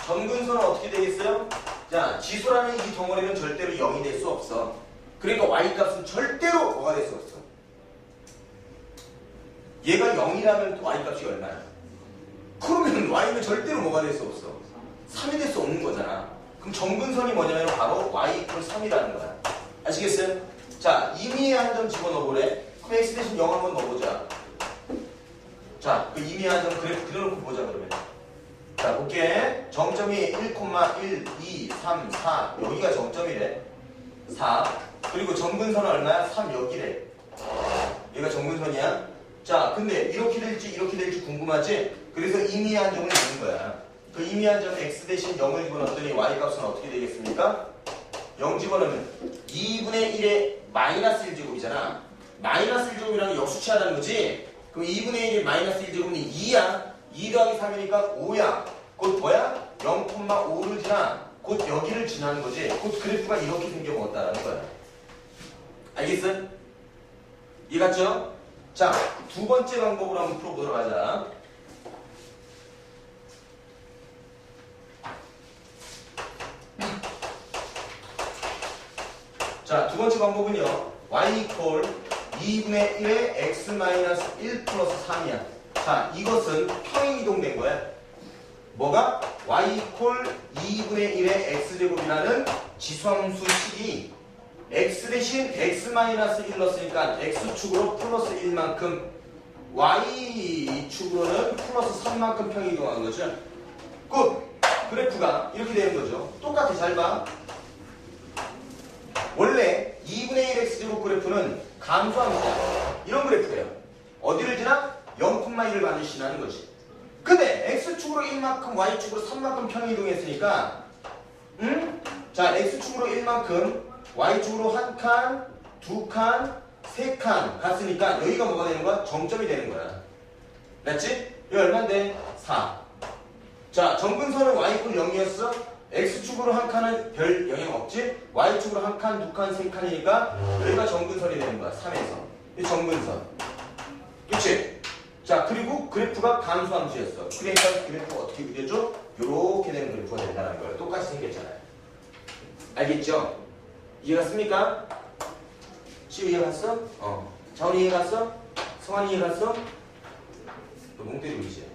점근선은 어떻게 되겠어요? 자, 지수라는 이 덩어리는 절대로 0이 될 수 없어. 그러니까 y값은 절대로 뭐가 될 수 없어. 얘가 0이라면 y값이 얼마야? 그러면 y는 절대로 뭐가 될 수 없어. 3이 될 수 없는 거잖아. 그럼 점근선이 뭐냐면 바로 y 이퀄 3이라는 거야. 아시겠어요? 자, 임의의 한 점 집어넣어보래. 그럼 x 대신 0 한번 넣어보자. 자, 그 임의의 한 점 그려놓고 보자 그러면. 자, 볼게. 정점이 1,1, 2, 3, 4 여기가 정점이래. 4. 그리고 점근선은 얼마야? 3 여기래. 얘가 점근선이야. 자, 근데 이렇게 될지 궁금하지? 그래서 임의의 한 점을 넣는 거야. 그 임의의 한 점 x 대신 0을 집어넣었더니 y 값은 어떻게 되겠습니까? 0 집어넣으면 2분의 1의 마이너스 1제곱이잖아. 마이너스 1제곱이라는 게 역수치하다는 거지. 그럼 2분의 1이 마이너스 1제곱은 2야. 2 더하기 3이니까 5야. 곧 뭐야? 0,5를 지나. 곧 여기를 지나는 거지. 곧 그래프가 이렇게 생겨먹었다라는 거야. 알겠어? 이해갔죠? 자, 두 번째 방법으로 한번 풀어보도록 하자. 자, 두 번째 방법은요. y 이퀄 2분의 1의 x 마이너스 1 플러스 3이야. 자, 이것은 평행이동된 거야. 뭐가? y 이퀄 2분의 1의 x제곱이라는 지수함수식이 x 대신 x 마이너스 1 넣었으니까 x축으로 플러스 1만큼 y축으로는 플러스 3만큼 평행이동한 거죠. 굿! 그래프가 이렇게 되는 거죠. 똑같아. 잘 봐. 원래 2분의 1 x제곱 그래프는 감소함수야. 이런 그래프예요. 어디를 지나? 0,1을 반드시 지나는 거지. 근데 x축으로 1만큼 y축으로 3만큼 평행이동했으니까 자, x축으로 1만큼 y축으로 1칸, 2칸, 3칸 갔으니까 여기가 뭐가 되는 거야? 정점이 되는 거야. 맞지? 이거 얼마인데? 4. 자, 정근선은 y축 0이었어. x축으로 1칸은 별 영향 없지? y축으로 1칸, 2칸, 3칸이니까 여기가 정근선이 되는 거야. 3에서. 이 정근선. 그치? 자, 그리고 그래프가 감소함수였어. 그러니까 그래프가 어떻게 그려져? 요렇게 되는 그래프가 된다는 거예요. 똑같이 생겼잖아요. 알겠죠? 이해갔습니까? 시우 이해갔어? 자원이 이해갔어? 성환이 이해갔어? 너 멍 때리고 있지?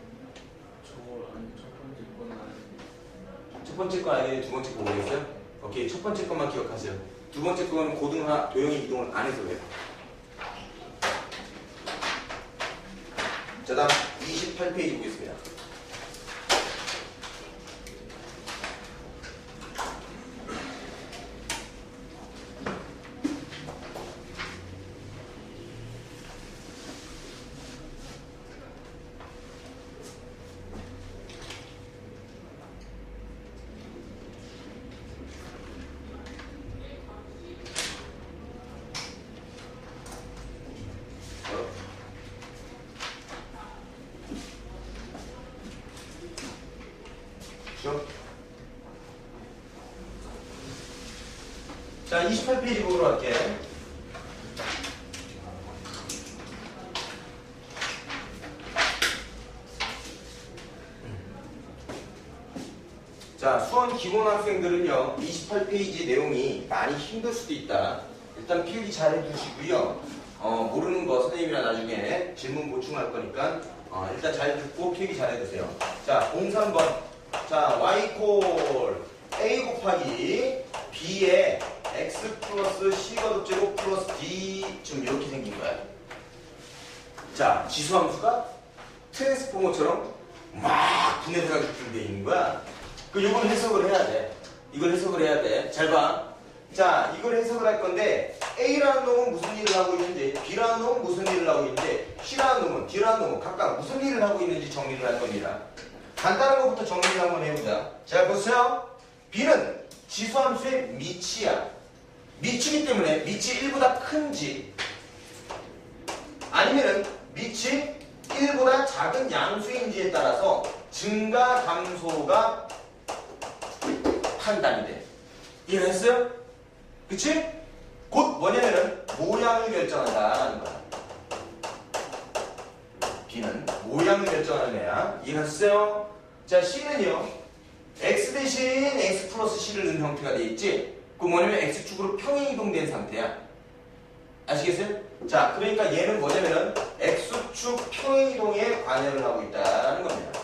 첫 번째 거 아니에요? 두 번째 거 모르겠어요? 오케이, 첫 번째 것만 기억하세요. 두 번째 거는 고등하 도형의 이동을 안 해서 그래요. 자, 다음 28페이지 보겠습니다. 자, 28페이지 보도록 할게. 자, 수원 기본 학생들은요, 28페이지 내용이 많이 힘들 수도 있다. 일단 필기 잘 해두시고요. 모르는 거 선생님이랑 나중에 질문 보충할 거니까 일단 잘 듣고 필기 잘 해두세요. 자, 03번. 자, y 콜 a 곱하기 b에 x 플러스 c 거듭제곱 플러스 d 좀 이렇게 생긴 거야. 자, 지수함수가 트랜스포머처럼 막 분해돼가지고 되어 있는 거야. 이걸 해석을 해야 돼. 이걸 해석을 해야 돼. 잘 봐. 자, 이걸 해석을 할 건데 A라는 놈은 무슨 일을 하고 있는지, B라는 놈은 무슨 일을 하고 있는지, C라는 놈은, D라는 놈은 각각 무슨 일을 하고 있는지 정리를 할 겁니다. 간단한 것부터 정리를 한번 해보자. 자, 보세요. B는 지수함수의 미치야. 미치기 때문에 밑이 1보다 큰지 아니면은 밑이 1보다 작은 양수인지에 따라서 증가 감소가 판단이 돼. 이해했어요? 그치? 곧 뭐냐면은 모양을 결정한다라는 거야. B는 모양을 결정하는 애야. 이해했어요? 자, C는요, X 대신 X 플러스 C를 넣은 형태가 돼 있지? 그 뭐냐면 X축으로 평행이동된 상태야. 아시겠어요? 자, 그러니까 얘는 뭐냐면은 X축 평행이동에 관여를 하고 있다는 겁니다.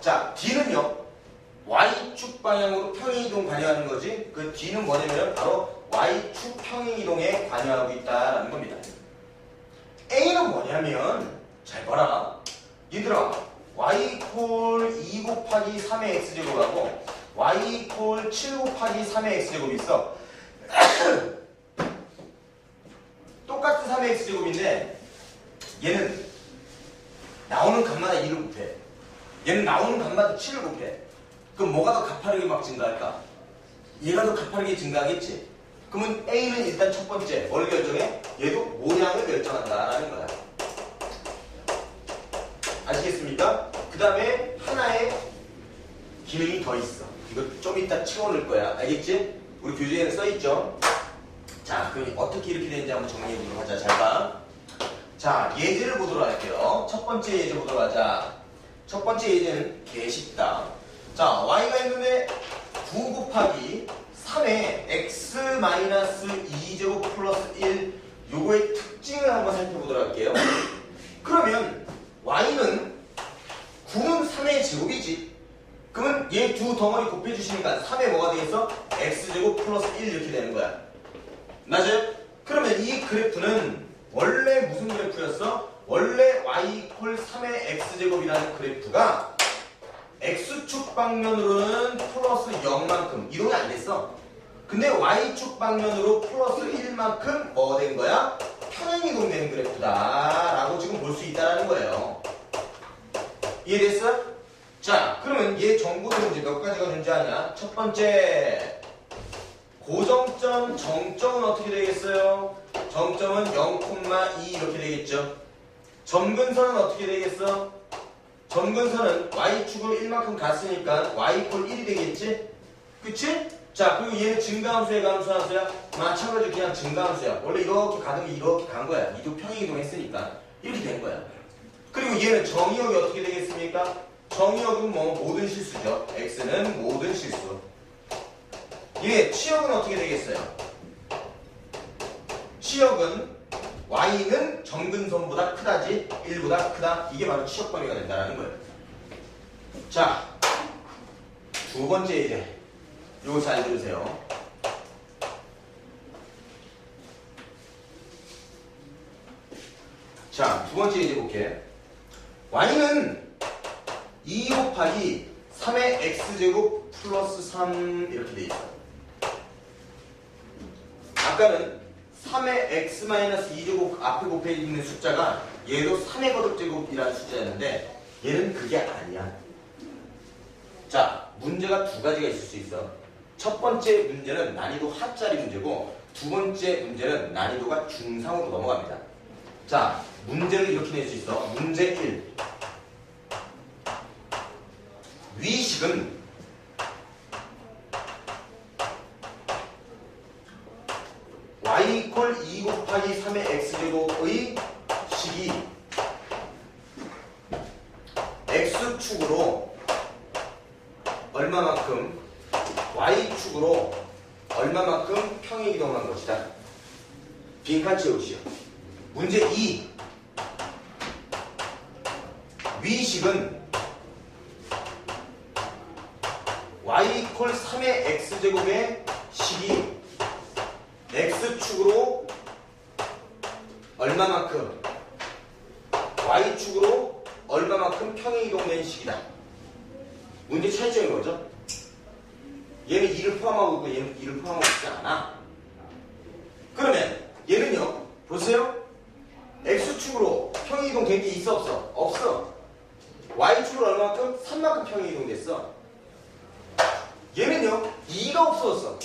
자, D는요, Y축 방향으로 평행이동 관여하는 거지. 그 D는 뭐냐면 바로 Y축 평행이동에 관여하고 있다는 겁니다. A는 뭐냐면 잘 봐라. 얘들아, y 이퀄 2 곱하기 3의 x제곱하고 y 이퀄 7 곱하기 3의 x제곱이 있어. 똑같은 3의 x제곱인데 얘는 나오는 값마다 2를 곱해. 얘는 나오는 값마다 7을 곱해. 그럼 뭐가 더 가파르게 막 증가할까? 얘가 더 가파르게 증가하겠지. 그러면 A는 일단 첫 번째 뭘 결정해? 얘도 모양을 결정한다라는 거야. 아시겠습니까? 그 다음에 하나의 기능이 더 있어. 이거 좀 이따 채워놓을 거야. 알겠지? 우리 교재에는 써있죠? 자, 그럼 어떻게 이렇게 되는지 한번 정리해보도록 하자. 잘 봐. 자, 예제를 보도록 할게요. 첫 번째 예제 보도록 하자. 첫 번째 예제는 개 쉽다. 자, y가 있는데 9 곱하기 3의 x-2제곱 플러스 1 요거의 특징을 한번 살펴보도록 할게요. 그러면 y는 9는 3의 제곱이지. 그러면 얘 두 덩어리 곱해주시니까 3의 뭐가 되겠어? x제곱 플러스 1 이렇게 되는 거야. 맞아요? 그러면 이 그래프는 원래 무슨 그래프였어? 원래 y 이퀄 3의 x제곱이라는 그래프가 x축 방면으로는 플러스 0만큼 이동이 안 됐어. 근데 y축 방면으로 플러스 1만큼 뭐가 된 거야? 평행이동되는 그래프다 라고 지금 볼 수 있다는 거예요. 이해됐어? 자, 그러면 얘 정보들은 이제 몇 가지가 존재하냐? 첫 번째, 고정점, 정점은 어떻게 되겠어요? 정점은 0,2 이렇게 되겠죠. 점근선은 어떻게 되겠어? 점근선은 y축으로 1만큼 갔으니까 y 이퀄 1이 되겠지? 그치? 자, 그리고 얘는 증가함수야, 감소함수야? 마찬가지로 그냥 증가함수야. 원래 이렇게 가던 게 이렇게 간 거야. 이도 평행이동 했으니까 이렇게 된 거야. 그리고 얘는 정의역이 어떻게 되겠습니까? 정의역은 뭐 모든 실수죠. x는 모든 실수. 얘 치역은 어떻게 되겠어요? 치역은 y는 점근선보다 크다지 1보다 크다. 이게 바로 치역 범위가 된다는 거예요. 자, 두 번째 예제. 이거 잘 들으세요. 자, 두 번째 예제 볼게. y는 2 곱하기 3의 x제곱 플러스 3 이렇게 돼 있어. 아까는 3의 x-2제곱 앞에 곱해 있는 숫자가 얘도 3의 거듭제곱이라는 숫자였는데 얘는 그게 아니야. 자, 문제가 두 가지가 있을 수 있어. 첫 번째 문제는 난이도 하짜리 문제고 두 번째 문제는 난이도가 중상으로 넘어갑니다. 자, 문제를 이렇게 낼 수 있어. 문제 1. 위식은 y 이퀄 2 곱하기 3의 x제곱의 식이 x축으로 얼마만큼 y축으로 얼마만큼 평행이동한 것이다. 빈칸 채우시오. 문제 2. 위식은 y 이퀄 3의 x제곱의 식이 x축으로 얼마만큼 y축으로 얼마만큼 평행이동된 식이다. 문제 차이점이 뭐죠? 얘는 2를 포함하고 있고 얘는 2를 포함하고 있지 않아. 그러면 얘는요, 보세요. x축으로 평행이동된 게 있어 없어? 없어. y축으로 얼마만큼? 3만큼 평행이동됐어. 얘는요, 2가 없어졌어.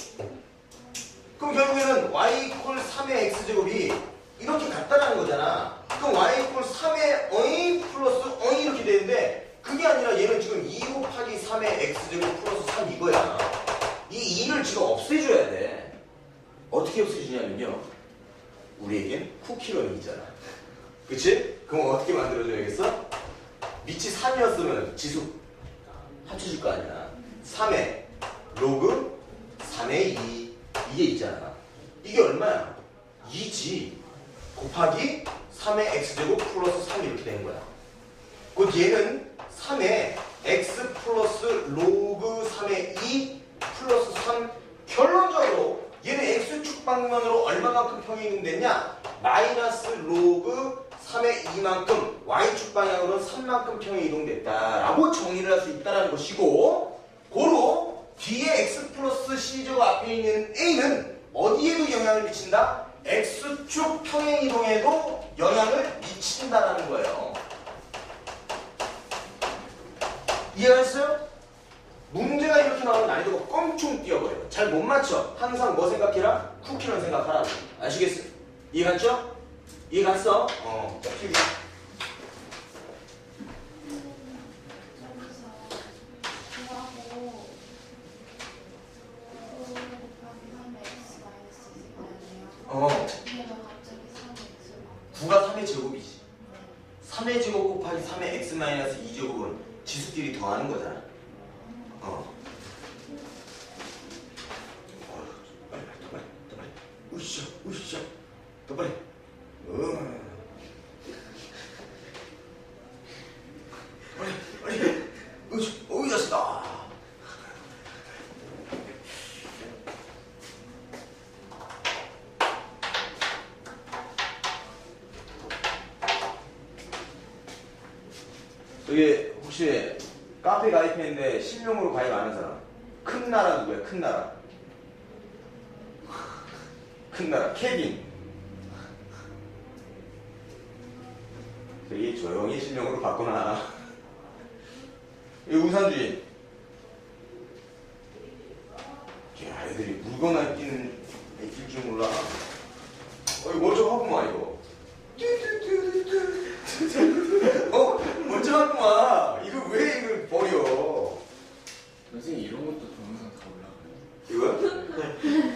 그럼 결국에는 y 이퀄 3의 x제곱이 이렇게 같다라는 거잖아. 그럼 y 이퀄 3의 어이 플러스 어이 이렇게 되는데 그게 아니라 얘는 지금 2 곱하기 3의 x제곱 플러스 3 이거야. 이 2를 지금 없애줘야 돼. 어떻게 없애주냐면요, 우리에겐 쿠키런이 있잖아. 그치? 그럼 어떻게 만들어줘야겠어? 밑이 3이었으면 지수 합쳐줄 거 아니야. 3의 로그 3의 2 이게 있잖아. 이게 얼마야? 2지 곱하기 3의 x제곱 플러스 3 이렇게 된 거야. 곧 얘는 3의 x 플러스 로그 3의 2 플러스 3. 결론적으로 얘는 x축 방면으로 얼마만큼 평행이동됐냐? 마이너스 로그 3의 2만큼 y축 방향으로는 3만큼 평행이동됐다 라고 정리를 할 수 있다는 것이고, 고로 뒤에 x 플러스 c제곱 앞에 있는 a는 어디에도 영향을 미친다? x축 평행이동에도 영향을 미친다라는 거예요. 이해하셨어요? 문제가 이렇게 나오면 난이도가 껑충 뛰어버려. 잘 못 맞춰. 항상 뭐 생각해라? 쿠키런 생각하라고. 아시겠어? 이해 갔죠? 이해 갔어? 자, 필기. 어. 9가 3의 제곱이지. 3의 제곱 곱하기 3의 x-2제곱은 지수끼리 더하는 거잖아. 으쌰. 더 빨리. 빨리. 됐다. 저기 혹시 카페 가입했는데 실명으로 가입 안 한 사람? 큰 나라 누구야? 큰 나라. 케빈. 저기 조용히 실명으로 바꾸나. 이 우산주인. 야, 애들이 물건 아끼는 애낄 줄 몰라. 이거 멀쩡하구만 이거. 멀쩡하구만. 이거 왜 이걸 버려? 선생님 이런 것도 동영상 다 올라가요? 이거?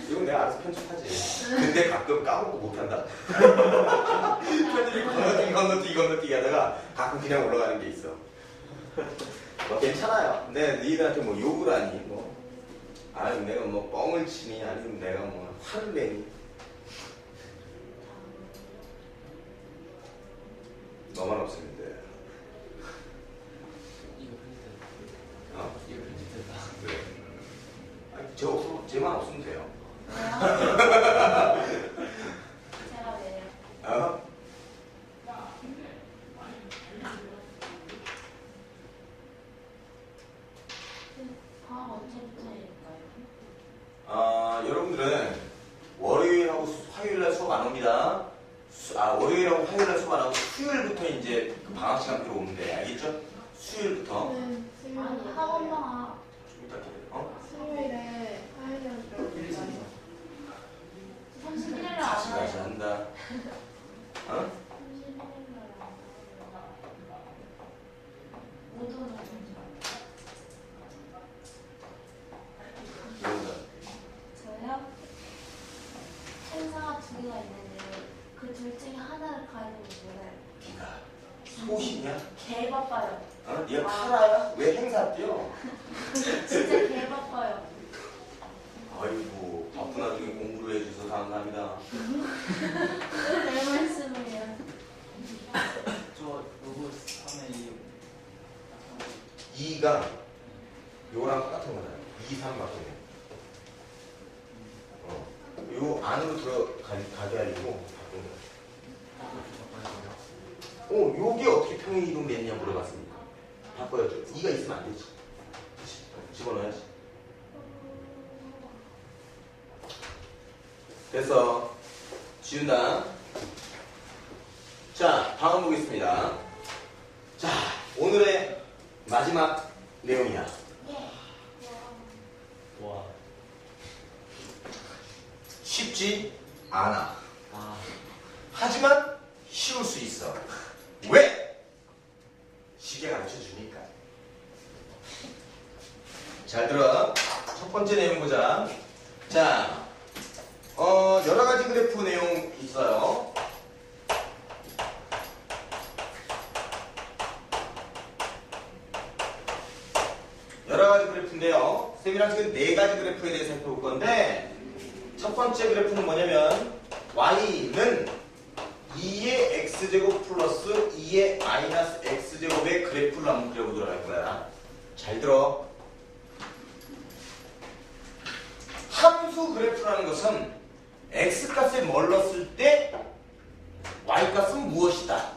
이건 내가 알아서 편집하지. 근데 가끔 까먹고 못한다. 편집이 건너뛰기 하다가 가끔 그냥 올라가는 게 있어. 뭐 괜찮아요. 근데 너희들한테 뭐 욕을 하니 뭐 아니면 내가 뭐 뻥을 치니 아니면 내가 뭐 화를 내니 너만 없으면 돼. 이거 편집됐다. 이거 편집됐다. 그래. 아니 쟤만 없으면 돼요. 왜요? 제가 왜요? 어? 방학 언제부터일까요? 여러분들은 월요일하고 화요일날 수업 안 옵니다. 월요일하고 화요일날 수업 안 하고 수요일부터 이제 그 방학 시간표로 오는데 알겠죠? 수요일부터. 아니 학원 방학 좀 이따 기다려. 수요일에 화요일은 좀 31일날 다시 안 다시 와요. 한다. 31일날 안 와요. 모두는 이런다. 저요? 행사가 두 개가 있는데 그 둘 중에 하나를 가야 되는데 네가 소신이야? 개 바빠요. 네가 카라야? 왜 행사 뛰어? 진짜 개 바빠요. 아이고 바쁜 와중에 공부를 해주셔서 감사합니다. 내 말씀이에요. 저 로봇 3에 2가 요랑 똑같은 거잖아. 2, 3 바꾸네. 요 안으로 들어가게 하려고 바꾼 거야. 요게 어떻게 평행 이동됐냐 물어봤습니다. 바꿔야죠. 2가 있으면 안 되지. 그치? 집어넣어야지. 됐어. 지운다. 자, 다음 보겠습니다. 자, 오늘의 마지막 내용이야. 와. 쉽지 않아. 아. 하지만 쉬울 수 있어. 왜? 쉽게 가르쳐 주니까. 잘 들어. 첫 번째 내용 보자. 자, 여러 가지 그래프 내용 있어요. 여러 가지 그래프인데요. 쌤이랑 지금 네 가지 그래프에 대해서 살펴볼 건데, 첫 번째 그래프는 뭐냐면 y는 2의 x제곱 플러스 2의 마이너스 x제곱의 그래프를 한번 그려보도록 할 거야. 잘 들어. 함수 그래프라는 것은 x값에 뭘 넣었을 때 y값은 무엇이다.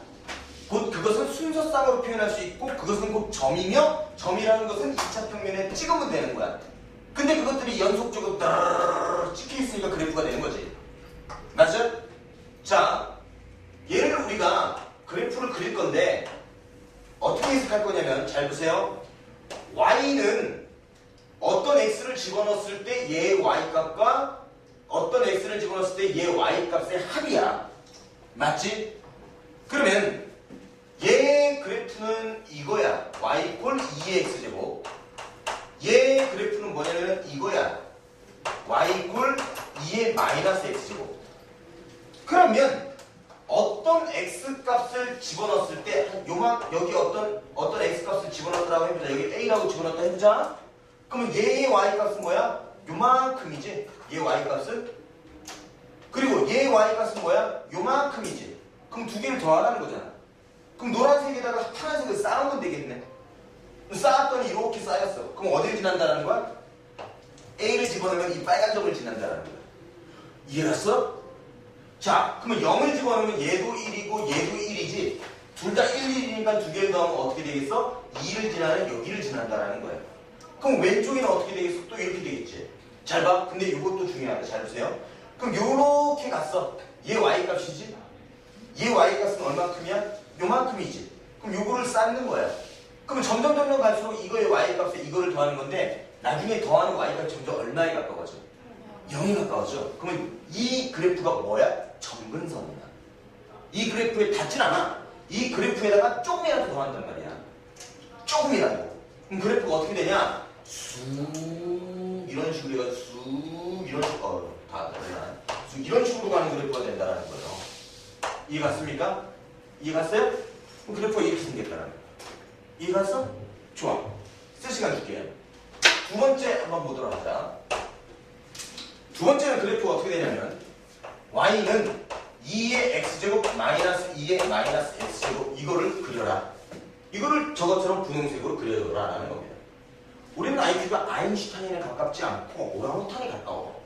곧 그것은 순서상으로 표현할 수 있고 그것은 곧 점이며 점이라는 것은 2차 평면에 찍으면 되는 거야. 근데 그것들이 연속적으로 따르르르 찍혀 있으니까 그래프가 되는 거지. 맞죠? 자, 얘를 우리가 그래프를 그릴 건데 어떻게 해석할 거냐면 잘 보세요. y는 어떤 x를 집어넣었을 때 얘의 y값과 어떤 x를 집어넣었을 때 얘의 y값의 합이야. 맞지? 그러면 얘의 그래프는 이거야. y 이퀄 2x제곱. 얘의 그래프는 뭐냐면 이거야. y 이퀄 2의 마이너스 x제곱. 그러면 어떤 x값을 집어넣었을 때 여기 어떤 x값을 집어넣었다고 해보자. 여기 a라고 집어넣었다 해보자. 그러면 얘의 y값은 뭐야? 요만큼이지. 얘 y값은. 그리고 얘의 y값은 뭐야? 요만큼이지. 그럼 두 개를 더하라는 거잖아. 그럼 노란색에다가 파란색을 쌓으면 되겠네. 쌓았더니 이렇게 쌓였어. 그럼 어디를 지난다는 거야? A를 집어넣으면 이 빨간 점을 지난다는 거야. 이해갔어? 자, 그러면 0을 집어넣으면 얘도 1이고 얘도 1이지. 둘 다 1, 1이니까 두 개를 더하면 어떻게 되겠어? 2를 지나는 여기를 지난다는 거야. 그럼 왼쪽에는 어떻게 되겠어? 또 이렇게 되겠지. 잘 봐. 근데 이것도 중요하다. 잘 보세요. 그럼 요렇게 갔어. 얘 y값이지? 얘 y값은 얼마큼이야? 요만큼이지. 그럼 요거를 쌓는 거야. 그럼 점점 갈수록 이거의 y값에 이거를 더하는 건데 나중에 더하는 y값이 점점 얼마에 가까워져? 0에 가까워져. 그러면 이 그래프가 뭐야? 점근선이야. 이 그래프에 닿진 않아. 이 그래프에다가 조금이라도 더한단 말이야. 조금이라도. 그럼 그래프가 어떻게 되냐? 쑥 이런 식으로 해가지고 쑥 이런 식으로 쑥 이런 식으로 가는 그래프가 된다는 거예요. 이해갔습니까? 이해갔어요? 그럼 그래프가 이렇게 생겼다는 거야. 이해갔어? 좋아. 쓸 시간 줄게. 두 번째 한번 보도록 하자. 두 번째는 그래프가 어떻게 되냐면 y는 2의 x제곱 마이너스 2의 마이너스 x제곱 이거를 그려라. 이거를 저것처럼 분홍색으로 그려라라는 겁니다. 우리는 IQ가 아인슈타인에 가깝지 않고 오랑우탄에 가까워.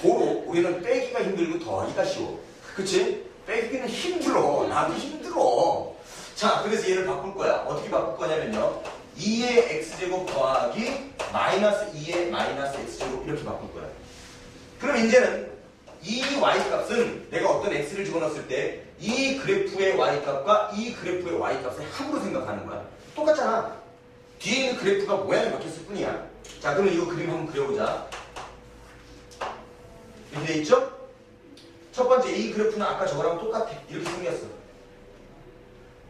고로 우리는 빼기가 힘들고 더하기가 쉬워. 그치? 빼기는 힘들어. 나도 힘들어. 자, 그래서 얘를 바꿀 거야. 어떻게 바꿀 거냐면요. 2의 x제곱 더하기 마이너스 2의 마이너스 x제곱 이렇게 바꿀 거야. 그럼 이제는 이 y값은 내가 어떤 x를 집어넣었을 때 이 그래프의 y값과 이 그래프의 y값의 합으로 생각하는 거야. 똑같잖아. 뒤에 있는 그래프가 모양이 바뀌었을 뿐이야. 자, 그러면 이거 그림 한번 그려보자. 이렇게 돼 있죠? 첫 번째 이 그래프는 아까 저거랑 똑같아. 이렇게 생겼어.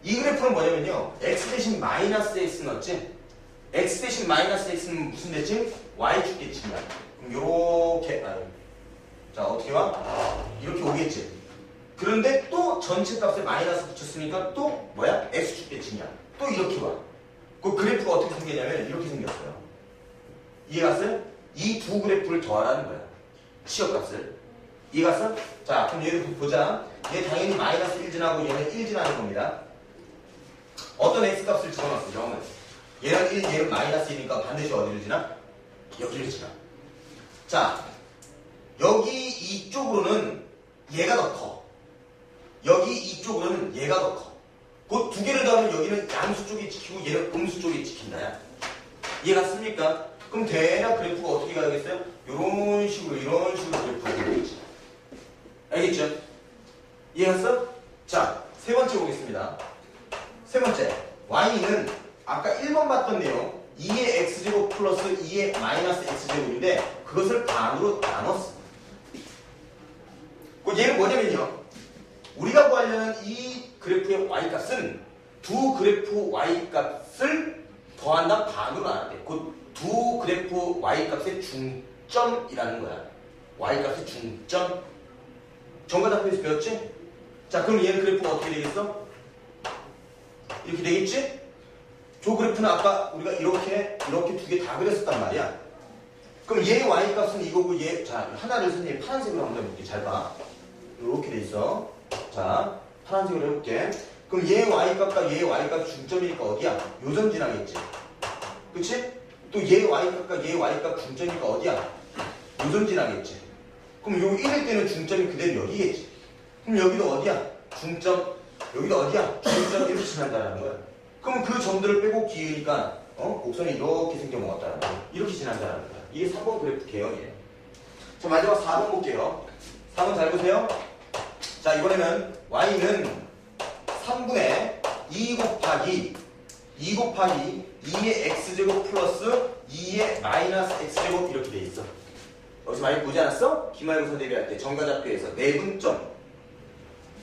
이 그래프는 뭐냐면요. x 대신 마이너스 x 넣었지? x 대신 마이너스 x는 무슨 대칭? y축 대칭이야. 그럼 요렇게 자, 어떻게 와? 이렇게 오겠지. 그런데 또 전체 값에 마이너스 붙였으니까 또 뭐야? x축 대칭이야. 또 이렇게 와. 그 그래프가 어떻게 생겼냐면 이렇게 생겼어요. 이해갔어요? 이 두 그래프를 더하라는 거야. 치역값을. 이해갔어? 자, 그럼 얘를 보자. 얘 당연히 마이너스 1 지나고 얘는 1 지나는 겁니다. 어떤 x값을 집어넣었어? 0은. 얘는 1, 얘는 마이너스 1이니까 반드시 어디를 지나? 여기를 지나. 자, 여기 이쪽으로는 얘가 더 커. 여기 이쪽으로는 얘가 더 커. 그 두 개를 더하면 여기는 양수 쪽이 지키고 얘는 음수 쪽이 지킨다야. 이해갔습니까? 그럼 대략 그래프가 어떻게 가야겠어요? 이런 식으로 그래프가 되겠지. 알겠죠? 이해갔어? 자, 세 번째 보겠습니다. 세 번째, y는 아까 1번 봤던 내용 2의 x제곱 플러스 2의 마이너스 x제곱인데 그것을 반으로 나눴어. 그 얘는 뭐냐면요. 우리가 구하려는 이 그래프의 y값은 두 그래프 y값을 더한다 반으로 나눴대. 그 두 그래프 y값의 중점이라는 거야. y값의 중점. 정과답표에서 배웠지? 자, 그럼 얘는 그래프가 어떻게 되겠어? 이렇게 되겠지? 저 그래프는 아까 우리가 이렇게 두 개 다 그렸었단 말이야. 그럼 얘 y값은 이거고 얘, 자, 하나를 선생님 파란색으로 한번 해볼게. 잘 봐. 이렇게 돼 있어. 자, 파란색으로 해볼게. 그럼 얘 y값과 얘 y값 중점이니까 어디야? 요점 지나겠지. 그치? 또 얘 y값과 얘 y값 중점이니까 어디야? 요점 지나겠지. 그럼 요 1일 때는 중점이 그대로 여기겠지. 그럼 여기도 어디야? 중점. 여기도 어디야? 중점 이렇게 지난다는 거야. 그럼 그 점들을 빼고 기으니까 곡선이 이렇게 생겨 먹었다는 거야. 이렇게 지난다는 거야. 이게 3번 그래프 개형이에요. 자, 마지막 4번 볼게요. 4번 잘 보세요. 자, 이번에는 y는 3분의 2 곱하기 2 곱하기 2의 x제곱 플러스 2의 마이너스 x제곱 이렇게 돼 있어. 여기서 많이 보지 않았어? 기말고사 대비할 때 정과잡표에서 내분점.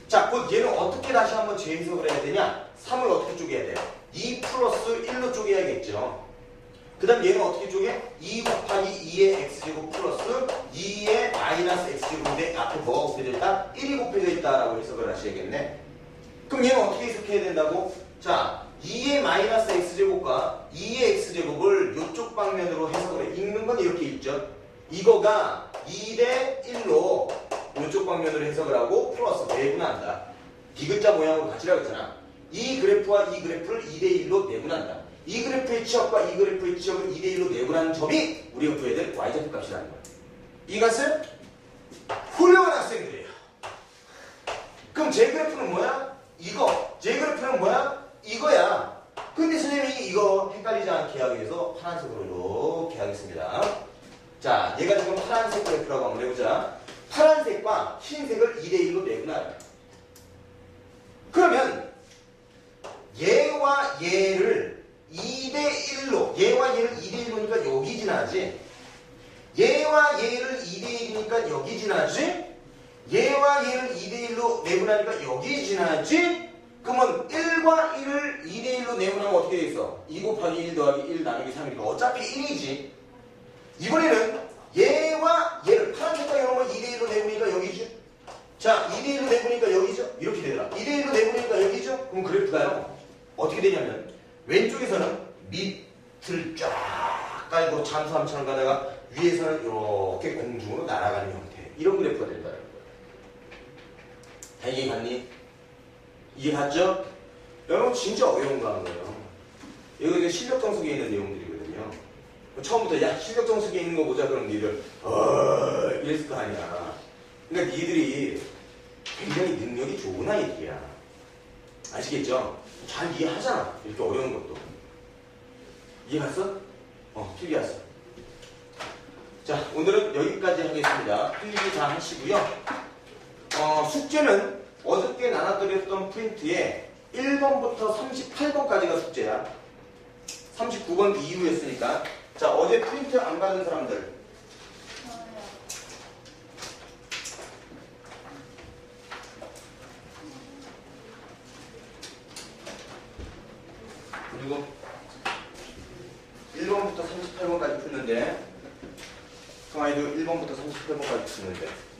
자, 곧 얘는 어떻게 다시 한번 재해석을 해야 되냐? 3을 어떻게 쪼개야 돼요? 2 플러스 1로 쪼개야겠죠. 그 다음 얘는 어떻게 쪼개? 2 곱하기 2의 x제곱 플러스 2의 마이너스 x제곱인데 앞에 뭐가 곱해져 있다? 1이 곱해져 있다라고 해석을 하셔야겠네. 그럼 얘는 어떻게 해석해야 된다고? 자, 2의 마이너스 x제곱과 2의 x제곱을 이쪽 방면으로 해석을 해. 읽는 건 이렇게 읽죠. 이거가 2대 1로 이쪽 방면으로 해석을 하고 플러스 내분한다. 디귿자 모양으로 가지라고 했잖아. 이 그래프와 이 그래프를 2대 1로 내분한다. 이 그래프의 치역과 이 그래프의 치역을 2대 1로 내분하는 점이 우리가 구해야 될 y좌표 값이라는 거야. 이것은 훌륭한 학생들이에요. 그럼 제 그래프는 뭐야? 이거. 제 그래프는 뭐야? 이거야. 근데 선생님이 이거 헷갈리지 않게 하기 위해서 파란색으로 이렇게 하겠습니다. 자, 얘가 지금 파란색 그래프라고 한번 해보자. 파란색과 흰색을 2대1로 내구나. 그러면 얘와 얘를 2대1로, 얘와 얘를 2대1로니까 여기 지나지. 얘와 얘를 2대1이니까 여기 지나지. 얘와 얘를 2대1로 내분하니까 여기 지나지. 그러면 1과 1을 2대1로 내분하면 어떻게 돼 있어? 2 곱하기 1 더하기 1 나누기 3이니까 어차피 1이지. 이번에는 얘와 얘를 파란색깔 이런 2대1로 내보니까 여기죠. 자, 2대1로 내보니까 여기죠. 이렇게 되더라. 2대1로 내보니까 여기죠. 그럼 그래프가요 어떻게 되냐면 왼쪽에서는 밑을 쫙 깔고 잠수함처럼 가다가 위에서는 이렇게 공중으로 날아가는 형태. 이런 그래프가 된다는 거예요. 다 이해 갔니? 이해 갔죠? 여러분 진짜 어려운 거 하는 거예요. 이거 실력 정석에 있는 내용들이거든요. 처음부터 야 실력 정석에 있는 거 보자 그럼 니들 이랬을 거 아니야. 그러니까 니들이 굉장히 능력이 좋은 아이들이야. 아시겠죠? 잘 이해하잖아. 이렇게 어려운 것도. 이해 갔어? 필기 왔어. 자, 오늘은 여기까지 하겠습니다. 필기 다 하시고요. 숙제는 어저께 나눠드렸던 프린트에 1번부터 38번까지가 숙제야. 39번 이후였으니까. 자, 어제 프린트 안 받은 사람들. 그리고 1번부터 38번까지 풀는데, 그 아이도 1번부터 38번까지 풀는데.